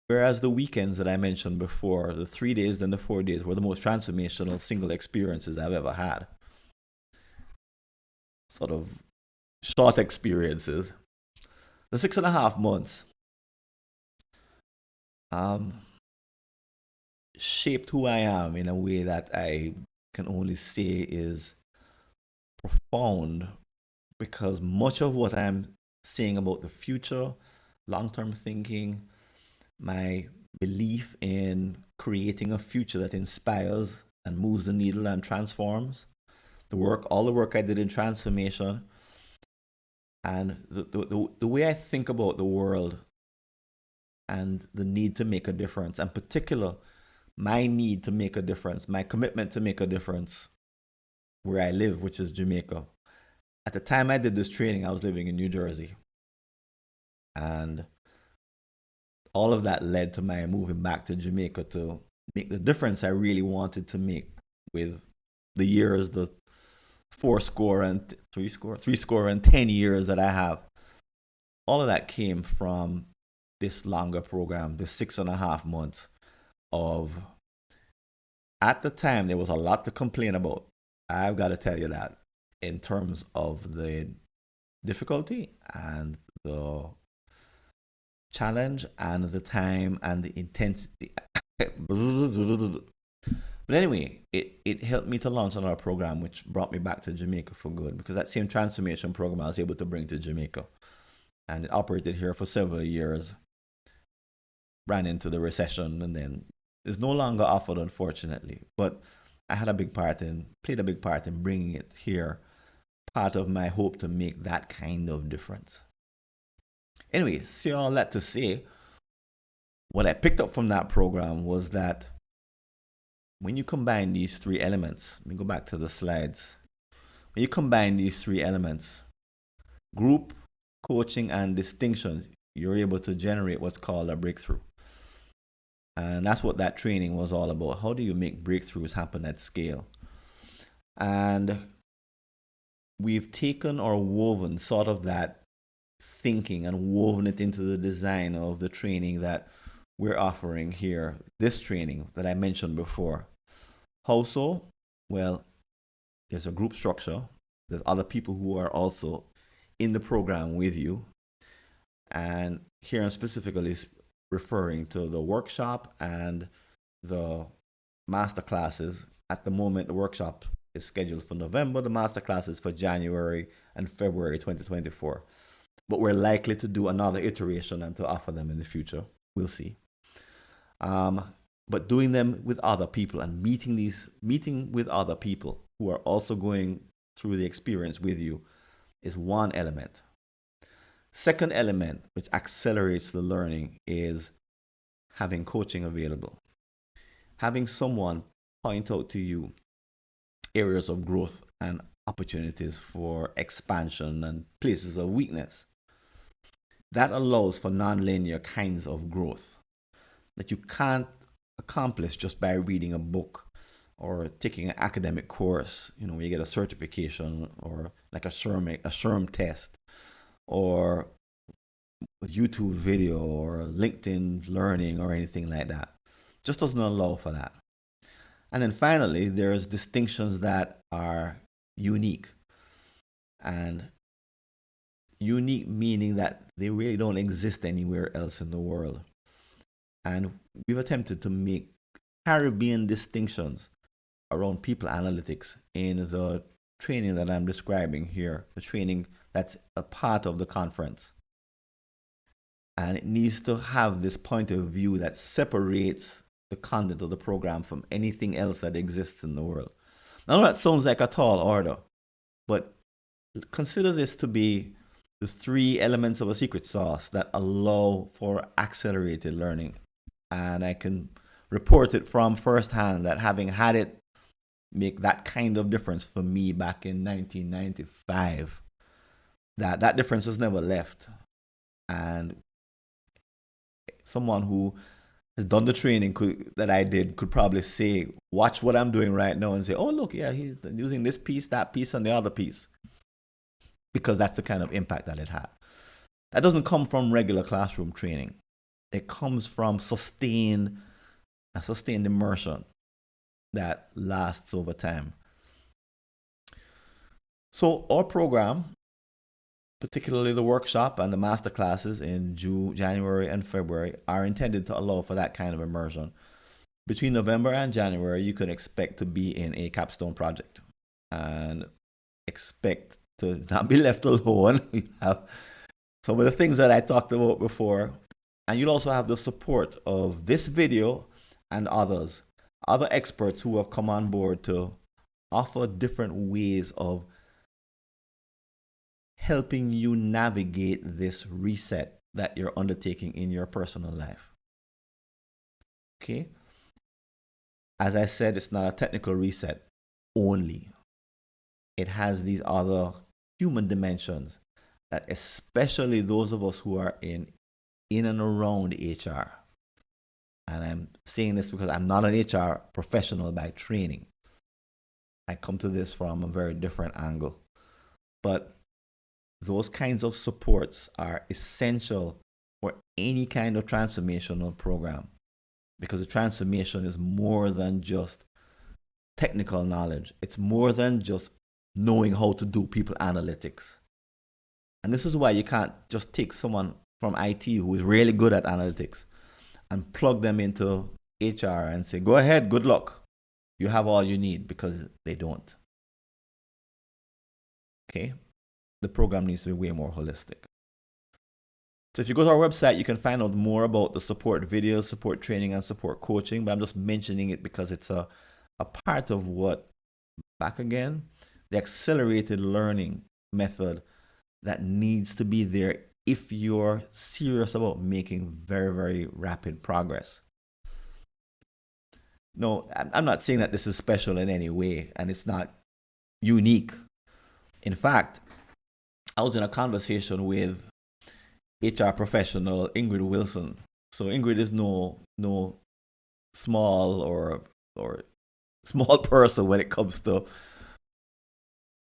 whereas the weekends that I mentioned before, the 3 days, then the 4 days, were the most transformational single experiences I've ever had. Sort of short experiences. The 6.5 months shaped who I am in a way that I can only say is profound, because much of what I'm saying about the future, long-term thinking, my belief in creating a future that inspires and moves the needle and transforms, all the work I did in transformation, and the way I think about the world and the need to make a difference, in particular, my need to make a difference, my commitment to make a difference where I live, which is Jamaica. At the time I did this training, I was living in New Jersey. And all of that led to my moving back to Jamaica to make the difference I really wanted to make with the years, the 3 score and 10 years that I have. All of that came from this longer program, this 6.5 months of, at the time, there was a lot to complain about. I've got to tell you that, in terms of the difficulty and the challenge and the time and the intensity. But anyway, it helped me to launch another program, which brought me back to Jamaica for good, because that same transformation program I was able to bring to Jamaica. And it operated here for several years, ran into the recession, and then is no longer offered, unfortunately. But I played a big part in bringing it here, part of my hope to make that kind of difference. Anyway, see all that to say, what I picked up from that program was that when you combine these 3 elements, let me go back to the slides. When you combine these 3 elements, group, coaching, and distinction, you're able to generate what's called a breakthrough. And that's what that training was all about. How do you make breakthroughs happen at scale? And we've taken or woven sort of that thinking and woven it into the design of the training that we're offering here, this training that I mentioned before. How so? Well, there's a group structure. There's other people who are also in the program with you. And here I'm specifically referring to the workshop and the master classes. At the moment, the workshop is scheduled for November, the master classes for January and February 2024. But we're likely to do another iteration and to offer them in the future. We'll see. But doing them with other people and meeting with other people who are also going through the experience with you is one element. Second element, which accelerates the learning, is having coaching available. Having someone point out to you areas of growth and opportunities for expansion and places of weakness. That allows for non-linear kinds of growth that you can't accomplish just by reading a book or taking an academic course, where you get a certification or like a SHRM test or a YouTube video or LinkedIn learning or anything like that. Just doesn't allow for that. And then finally, there's distinctions that are unique. And unique meaning that they really don't exist anywhere else in the world. And we've attempted to make Caribbean distinctions around people analytics in the training that I'm describing here, the training that's a part of the conference. And it needs to have this point of view that separates the content of the program from anything else that exists in the world. Now that sounds like a tall order, but consider this to be the 3 elements of a secret sauce that allow for accelerated learning. And I can report it from firsthand that having had it make that kind of difference for me back in 1995, that difference has never left. And someone who has done the training that I did could probably say, watch what I'm doing right now and say, oh, look, yeah, he's using this piece, that piece, and the other piece. Because that's the kind of impact that it had. That doesn't come from regular classroom training. It comes from sustained immersion that lasts over time. So our program, particularly the workshop and the master classes in January and February, are intended to allow for that kind of immersion. Between November and January, you can expect to be in a capstone project and expect to not be left alone. You have some of the things that I talked about before, and you'll also have the support of this video and other experts who have come on board to offer different ways of helping you navigate this reset that you're undertaking in your personal life. Okay? As I said, it's not a technical reset only. It has these other human dimensions that especially those of us who are in and around HR. And I'm saying this because I'm not an HR professional by training. I come to this from a very different angle. But those kinds of supports are essential for any kind of transformational program, because the transformation is more than just technical knowledge. It's more than just knowing how to do people analytics. And this is why you can't just take someone from IT who is really good at analytics and plug them into HR and say, go ahead, good luck. You have all you need, because they don't. Okay? The program needs to be way more holistic. So if you go to our website, you can find out more about the support videos, support training, and support coaching. But I'm just mentioning it because it's a part of what, back again, the accelerated learning method that needs to be there if you're serious about making very, very rapid progress. No, I'm not saying that this is special in any way, and it's not unique. In fact, I was in a conversation with HR professional Ingrid Wilson. So Ingrid is no small or small person when it comes to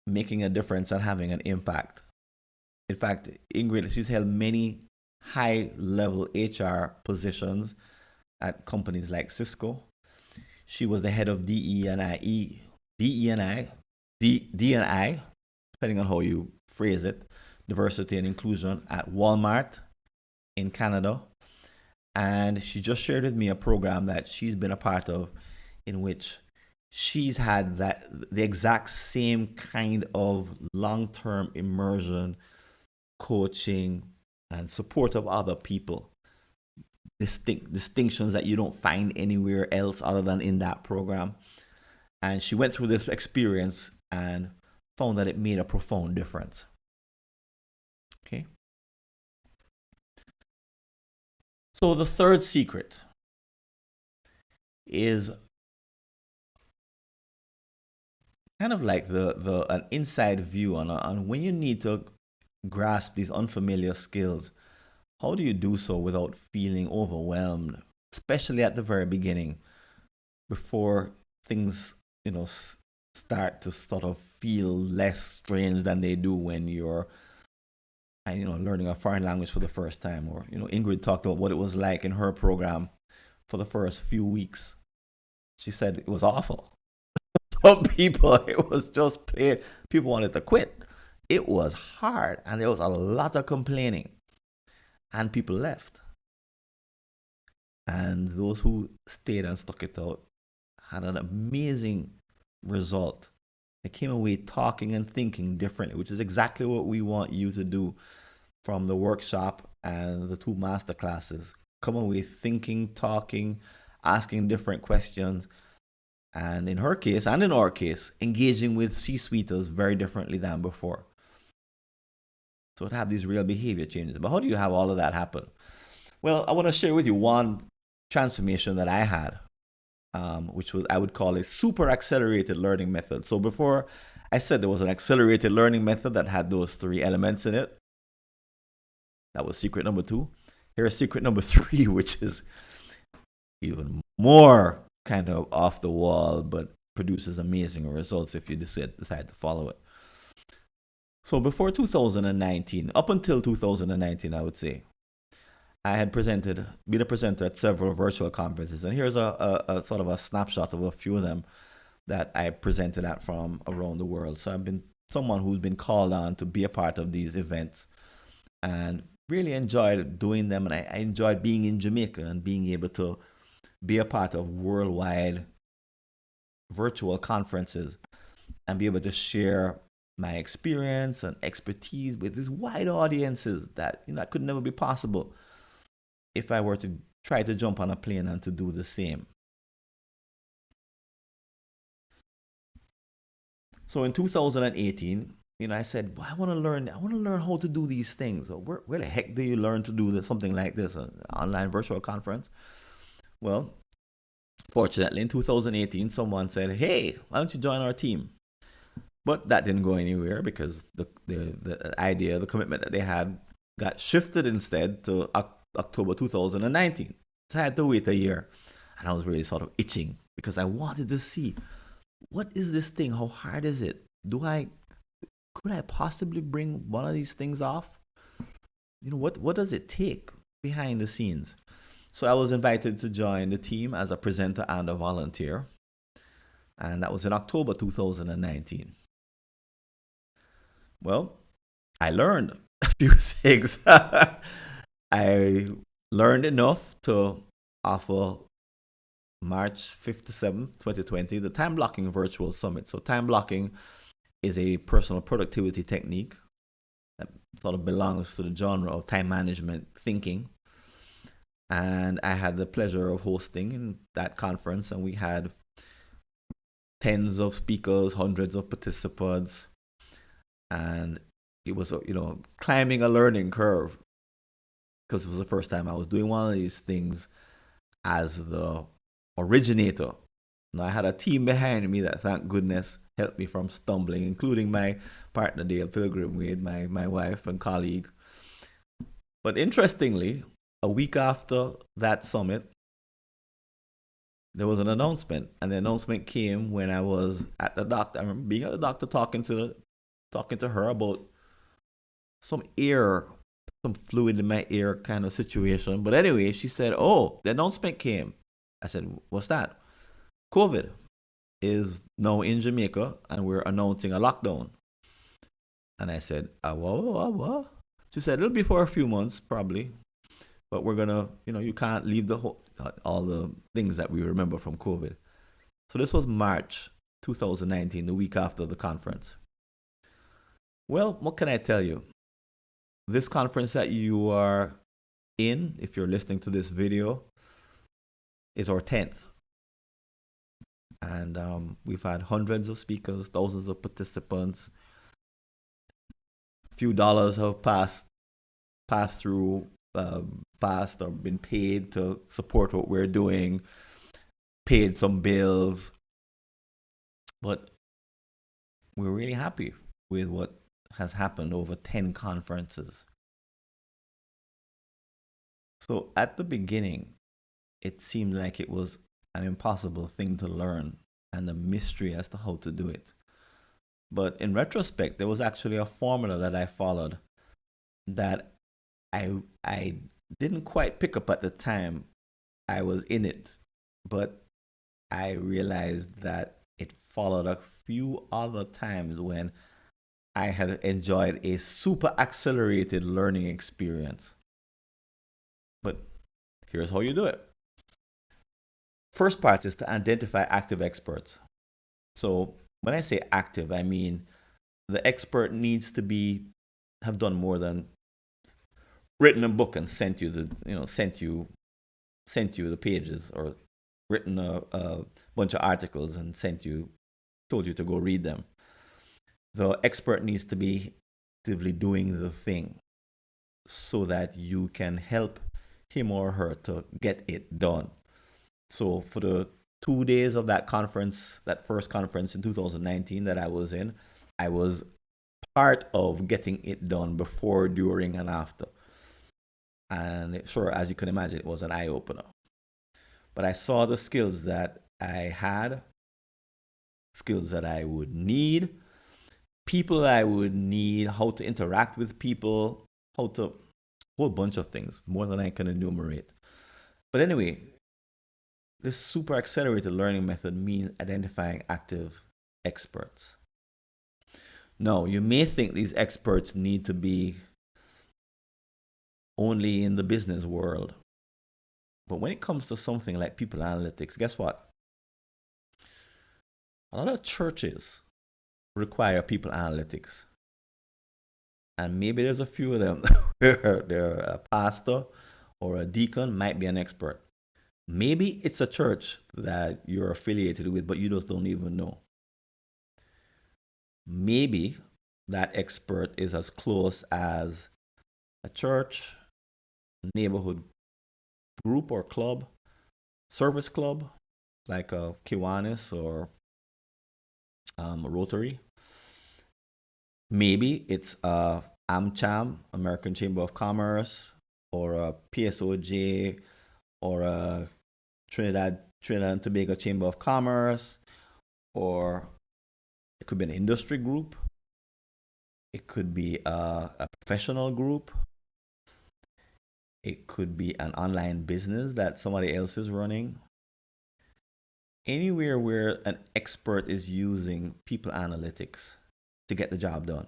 making a difference and having an impact. In fact, Ingrid, she's held many high-level HR positions at companies like Cisco. She was the head of DE&I, depending on how you phrase it, diversity and inclusion at Walmart. in Canada. And she just shared with me a program that she's been a part of in which she's had the exact same kind of long-term immersion, coaching, and support of other people. Distinctions that you don't find anywhere else other than in that program. And she went through this experience and found that it made a profound difference. Okay. So the third secret is kind of like an inside view on when you need to grasp these unfamiliar skills. How do you do so without feeling overwhelmed, especially at the very beginning, before things, start to sort of feel less strange than they do when you're, learning a foreign language for the first time? Or, Ingrid talked about what it was like in her program for the first few weeks. She said it was awful. Some people, it was just plain, people wanted to quit. It was hard, and there was a lot of complaining, and people left. And those who stayed and stuck it out had an amazing result. They came away talking and thinking differently, which is exactly what we want you to do from the workshop and the 2 master classes. Come away thinking, talking, asking different questions. And in her case, and in our case, engaging with C-suiters very differently than before. So to have these real behavior changes. But how do you have all of that happen? Well, I want to share with you one transformation that I had, which was, I would call a super accelerated learning method. So before I said there was an accelerated learning method that had those 3 elements in it. That was secret number 2. Here's secret number 3, which is even more kind of off the wall, but produces amazing results if you decide to follow it. So before 2019, up until 2019, I would say, I had been a presenter at several virtual conferences. And here's a sort of a snapshot of a few of them that I presented at from around the world. So I've been someone who's been called on to be a part of these events and really enjoyed doing them. And I enjoyed being in Jamaica and being able to be a part of worldwide virtual conferences and be able to share my experience and expertise with these wide audiences that could never be possible if I were to try to jump on a plane and to do the same. So in 2018, I said, well, I want to learn how to do these things. Where the heck do you learn to do something like this, an online virtual conference? Well, fortunately, in 2018, someone said, hey, why don't you join our team? But that didn't go anywhere because the idea, the commitment that they had got shifted instead to October 2019. So I had to wait a year. And I was really sort of itching because I wanted to see, what is this thing? How hard is it? Could I possibly bring one of these things off? What does it take behind the scenes? So I was invited to join the team as a presenter and a volunteer. And that was in October 2019. Well, I learned a few things. I learned enough to offer March 5th to 7th, 2020, the Time Blocking Virtual Summit. So time blocking is a personal productivity technique that sort of belongs to the genre of time management thinking. And I had the pleasure of hosting in that conference, and we had tens of speakers, hundreds of participants, and it was, climbing a learning curve because it was the first time I was doing one of these things as the originator. Now, I had a team behind me that, thank goodness, helped me from stumbling, including my partner, Dale Pilgrim Wade, my wife and colleague. But interestingly, a week after that summit, there was an announcement, and the announcement came when I was at the doctor. I remember being at the doctor talking to her about some fluid in my ear kind of situation. But anyway, she said, oh, the announcement came. I said, what's that? COVID is now in Jamaica, and we're announcing a lockdown. And I said, what? She said, it'll be for a few months, probably. but we're gonna, you can't leave all the things that we remember from COVID. So this was March 2019, the week after the conference. Well, what can I tell you? This conference that you are in, if you're listening to this video, is our 10th. And we've had hundreds of speakers, thousands of participants. A few dollars have passed through, passed or been paid to support what we're doing, paid some bills. But we're really happy with what has happened over 10 conferences. So at the beginning, it seemed like it was an impossible thing to learn and a mystery as to how to do it. But in retrospect, there was actually a formula that I followed that I didn't quite pick up at the time I was in it, but I realized that it followed a few other times when I had enjoyed a super accelerated learning experience. But here's how you do it. First part is to identify active experts. So when I say active, I mean the expert needs to have done more than written a book and sent you the pages, or written a bunch of articles and told you to go read them. The expert needs to be actively doing the thing so that you can help him or her to get it done. So for the 2 days of that conference, that first conference in 2019 that I was in, I was part of getting it done before, during, and after. And sure, as you can imagine, it was an eye-opener. But I saw the skills that I had, skills that I would need, people I would need, how to interact with people, a whole bunch of things, more than I can enumerate. But anyway, this super accelerated learning method means identifying active experts. Now, you may think these experts need to be only in the business world. But when it comes to something like people analytics, guess what? A lot of churches require people analytics. And maybe there's a few of them where a pastor or a deacon might be an expert. Maybe it's a church that you're affiliated with, but you just don't even know. Maybe that expert is as close as a church, neighborhood group or club, service club, like a Kiwanis or Rotary. Maybe it's a AmCham, American Chamber of Commerce, or a PSOJ, or a Trinidad and Tobago Chamber of Commerce, or it could be an industry group. It could be a professional group. It could be an online business that somebody else is running. Anywhere where an expert is using people analytics to get the job done.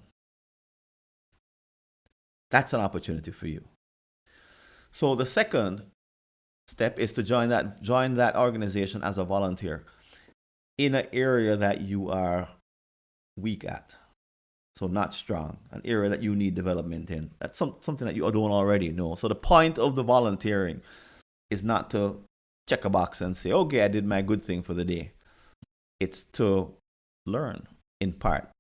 That's an opportunity for you. So the second step is to join that organization as a volunteer in an area that you are weak at. So not strong, an area that you need development in. That's something that you don't already know. So the point of the volunteering is not to check a box and say, okay, I did my good thing for the day. It's to learn in part.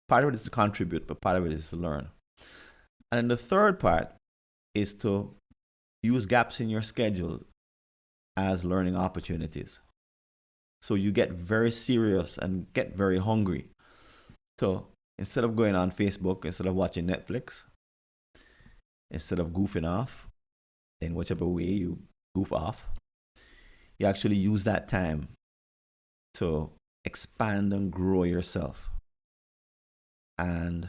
Part of it is to contribute, but part of it is to learn. And then the third part is to use gaps in your schedule as learning opportunities. So you get very serious and get very hungry. So instead of going on Facebook, instead of watching Netflix, instead of goofing off, in whichever way you goof off, you actually use that time to expand and grow yourself. And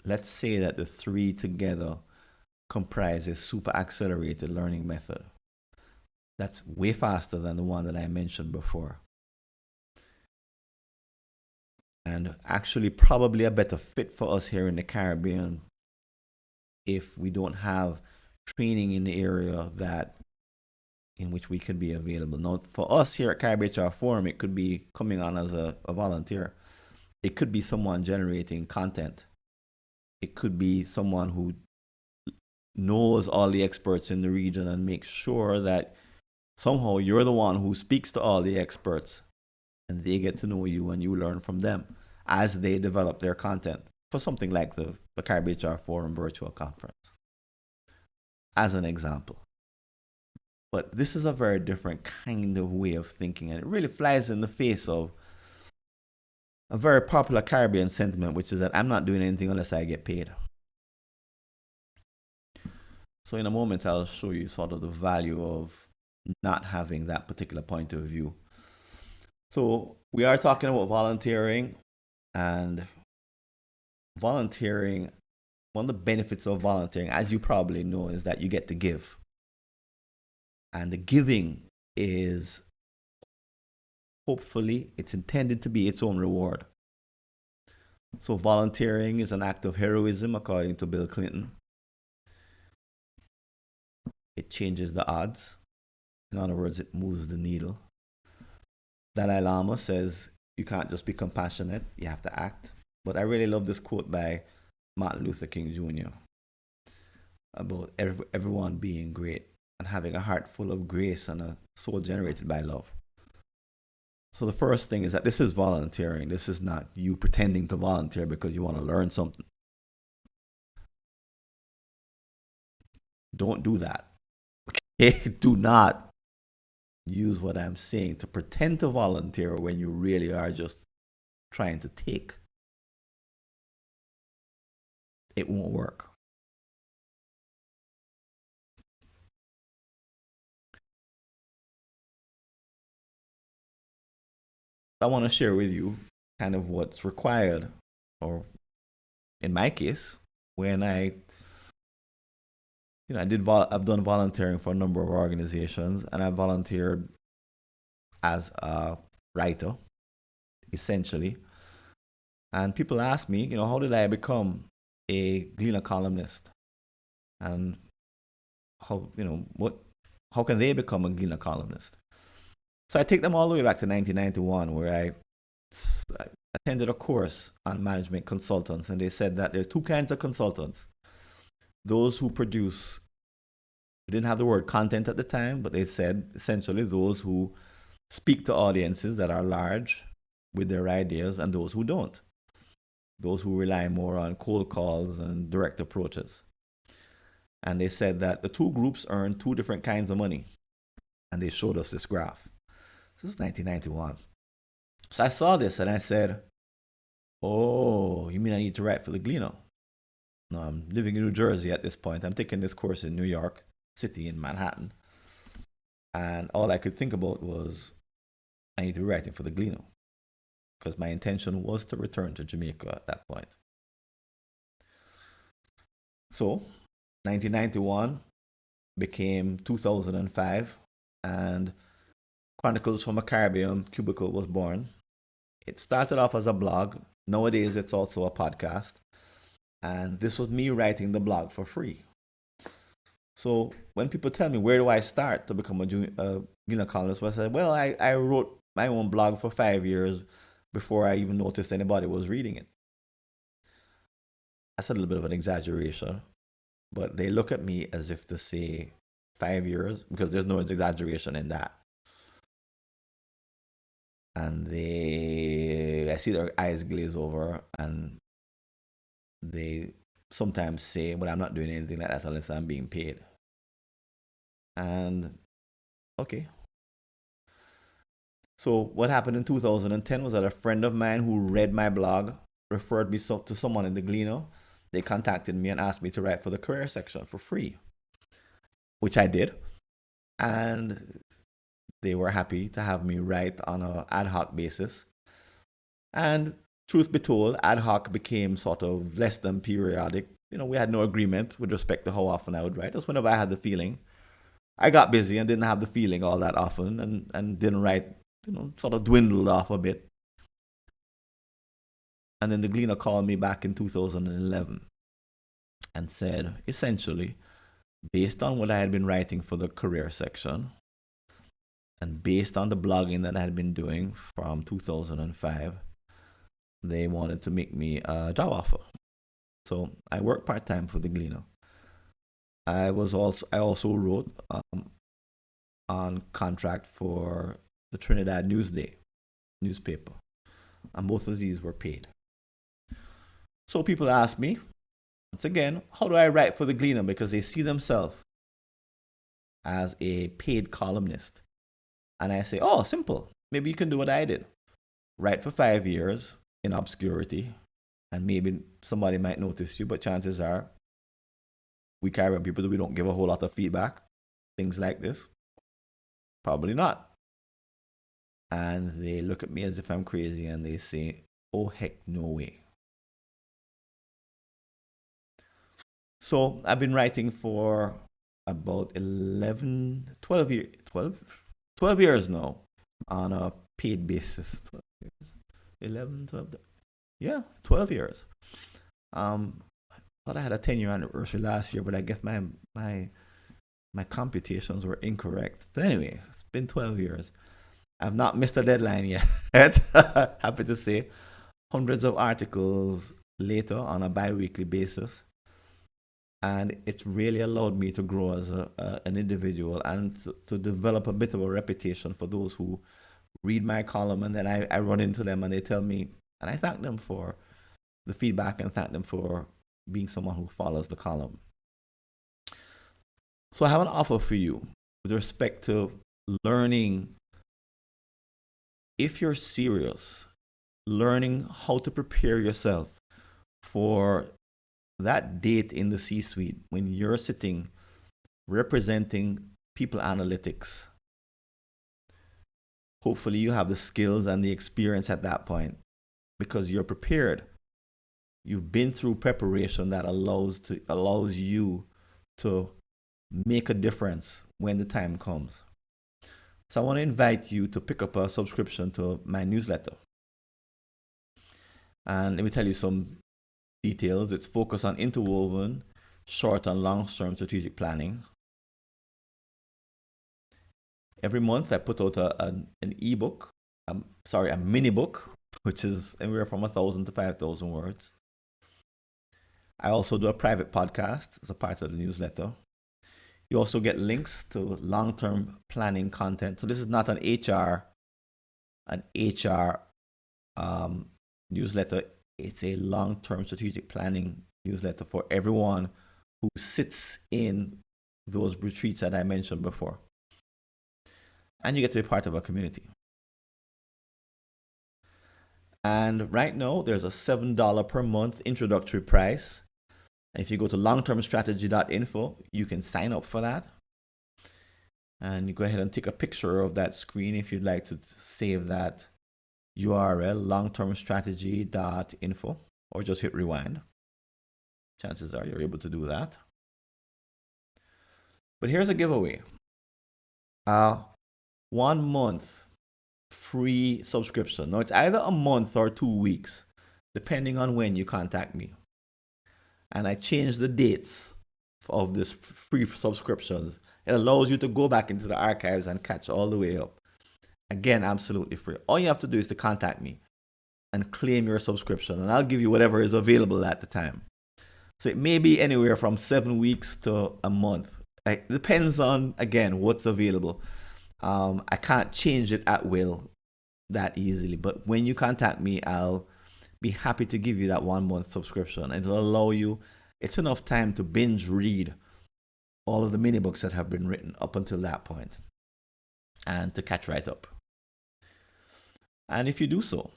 let's say that the three together comprise a super accelerated learning method. That's way faster than the one that I mentioned before. And actually probably a better fit for us here in the Caribbean if we don't have training in the area that in which we could be available. Now, for us here at CaribHRForum, it could be coming on as a volunteer. It could be someone generating content. It could be someone who knows all the experts in the region and makes sure that somehow you're the one who speaks to all the experts and they get to know you and you learn from them as they develop their content for something like the CaribHRForum virtual conference, as an example. But this is a very different kind of way of thinking, and it really flies in the face of a very popular Caribbean sentiment, which is that I'm not doing anything unless I get paid. So in a moment, I'll show you sort of the value of not having that particular point of view. So we are talking about volunteering, and volunteering, one of the benefits of volunteering, as you probably know, is that you get to give. And the giving is, hopefully, it's intended to be its own reward. So volunteering is an act of heroism, according to Bill Clinton. It changes the odds. In other words, it moves the needle. Dalai Lama says you can't just be compassionate, you have to act. But I really love this quote by Martin Luther King Jr. about everyone being great and having a heart full of grace and a soul generated by love. So the first thing is that this is volunteering. This is not you pretending to volunteer because you want to learn something. Don't do that. Okay? Do not use what I'm saying to pretend to volunteer when you really are just trying to take. It won't work. I want to share with you kind of what's required, or in my case, when I've done volunteering for a number of organizations, and I volunteered as a writer, essentially. And people ask me, how did I become a Gleaner columnist? And how can they become a Gleaner columnist? So I take them all the way back to 1991, where I attended a course on management consultants, and they said that there's two kinds of consultants. Those who produce, we didn't have the word content at the time, but they said essentially those who speak to audiences that are large with their ideas, and those who don't. Those who rely more on cold calls and direct approaches. And they said that the two groups earn two different kinds of money. And they showed us this graph. This is 1991. So I saw this and I said, oh, you mean I need to write for the Gleaner? No, I'm living in New Jersey at this point. I'm taking this course in New York City, in Manhattan. And all I could think about was, I need to be writing for the Gleaner, because my intention was to return to Jamaica at that point. So 1991 became 2005, and Chronicles from a Caribbean Cubicle was born. It started off as a blog. Nowadays, it's also a podcast. And this was me writing the blog for free. So when people tell me, where do I start to become a Gleaner columnist? Well, I said, well, I wrote my own blog for 5 years before I even noticed anybody was reading it. That's a little bit of an exaggeration, but they look at me as if to say 5 years, because there's no exaggeration in that. And I see their eyes glaze over, and they sometimes say, well, I'm not doing anything like that unless I'm being paid. And okay. So what happened in 2010 was that a friend of mine who read my blog referred me to someone in the Gleaner. They contacted me and asked me to write for the career section for free, which I did. And they were happy to have me write on an ad hoc basis. And truth be told, ad hoc became sort of less than periodic. We had no agreement with respect to how often I would write. Just whenever I had the feeling. I got busy and didn't have the feeling all that often, and didn't write, sort of dwindled off a bit. And then the Gleaner called me back in 2011 and said, essentially, based on what I had been writing for the career section, and based on the blogging that I had been doing from 2005, they wanted to make me a job offer. So I worked part-time for the Gleaner. I also wrote on contract for the Trinidad Newsday newspaper, and both of these were paid. So people ask me, once again, how do I write for the Gleaner? Because they see themselves as a paid columnist. And I say, oh, simple. Maybe you can do what I did. Write for 5 years in obscurity, and maybe somebody might notice you, but chances are we Caribbean people, we don't give a whole lot of feedback. Things like this. Probably not. And they look at me as if I'm crazy and they say, oh, heck, no way. So I've been writing for about 12 years now on a paid basis. 12 years. 11, 12. Yeah, 12 years. I thought I had a 10-year anniversary last year, but I guess my computations were incorrect. But anyway, it's been 12 years. I've not missed a deadline yet. Happy to say. Hundreds of articles later on a bi-weekly basis. And it's really allowed me to grow as an individual and to develop a bit of a reputation for those who read my column, and then I run into them and they tell me, and I thank them for the feedback and thank them for being someone who follows the column. So I have an offer for you with respect to learning. If you're serious, learning how to prepare yourself for that date in the C-suite when you're sitting representing people analytics. Hopefully you have the skills and the experience at that point because you're prepared. You've been through preparation that allows you to make a difference when the time comes. So I want to invite you to pick up a subscription to my newsletter. And let me tell you some details. It's focused on interwoven, short and long-term strategic planning. Every month I put out an ebook, a mini book, which is anywhere from 1,000 to 5,000 words. I also do a private podcast as a part of the newsletter. You also get links to long-term planning content. So this is not an HR newsletter. It's a long-term strategic planning newsletter for everyone who sits in those retreats that I mentioned before. And you get to be part of a community. And right now, there's a $7 per month introductory price. And if you go to longtermstrategy.info, you can sign up for that. And you go ahead and take a picture of that screen if you'd like to save that URL, longtermstrategy.info, or just hit rewind. Chances are you're able to do that. But here's a giveaway. 1 month free subscription. Now it's either a month or 2 weeks, depending on when you contact me. And I changed the dates of this free subscriptions. It allows you to go back into the archives and catch all the way up. Again, absolutely free. All you have to do is to contact me and claim your subscription, and I'll give you whatever is available at the time. So it may be anywhere from 7 weeks to a month. It depends on, again, what's available. I can't change it at will that easily, but when you contact me, I'll be happy to give you that 1 month subscription. It'll allow you, it's enough time to binge read all of the mini books that have been written up until that point and to catch right up. And if you do so,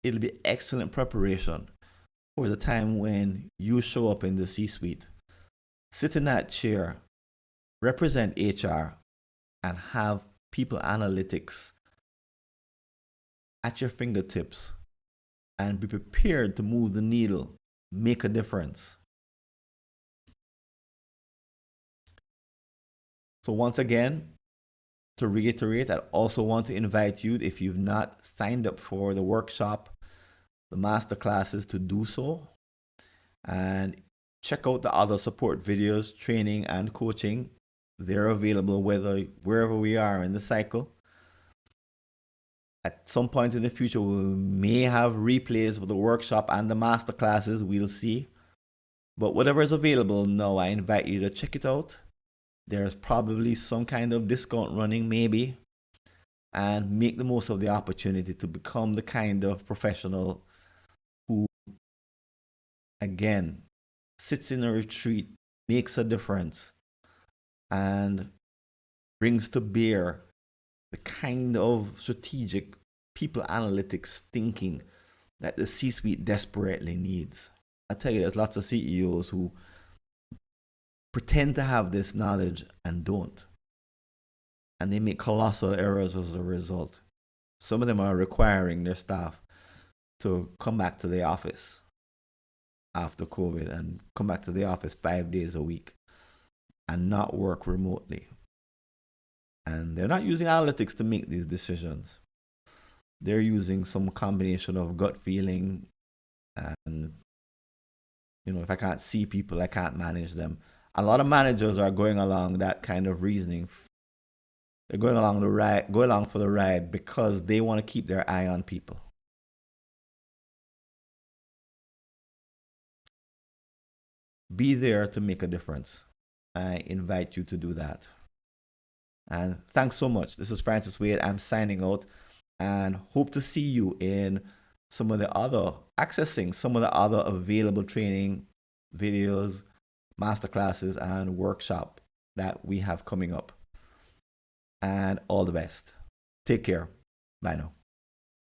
it'll be excellent preparation for the time when you show up in the C-suite, sit in that chair, represent HR, and have people analytics at your fingertips and be prepared to move the needle, make a difference. So once again, to reiterate, I also want to invite you, if you've not signed up for the workshop, the master classes, to do so. And Check out the other support videos, training, and coaching. They're available wherever we are in the cycle. At some point in the future, we may have replays for the workshop and the master classes. We'll see. But whatever is available now, I invite you to check it out. There's probably some kind of discount running, maybe. And make the most of the opportunity to become the kind of professional who, again, sits in a retreat, makes a difference, and brings to bear the kind of strategic people analytics thinking that the C-suite desperately needs. I tell you, there's lots of CEOs who pretend to have this knowledge and don't. And they make colossal errors as a result. Some of them are requiring their staff to come back to the office after COVID and come back to the office 5 days a week and not work remotely. And they're not using analytics to make these decisions. They're using some combination of gut feeling and, if I can't see people, I can't manage them. A lot of managers are going along that kind of reasoning. They're going along for the ride because they want to keep their eye on people. Be there to make a difference. I invite you to do that. And thanks so much. This is Francis Wade. I'm signing out and hope to see you in accessing some of the other available training videos, masterclasses, and workshop that we have coming up. And all the best. Take care. Bye now.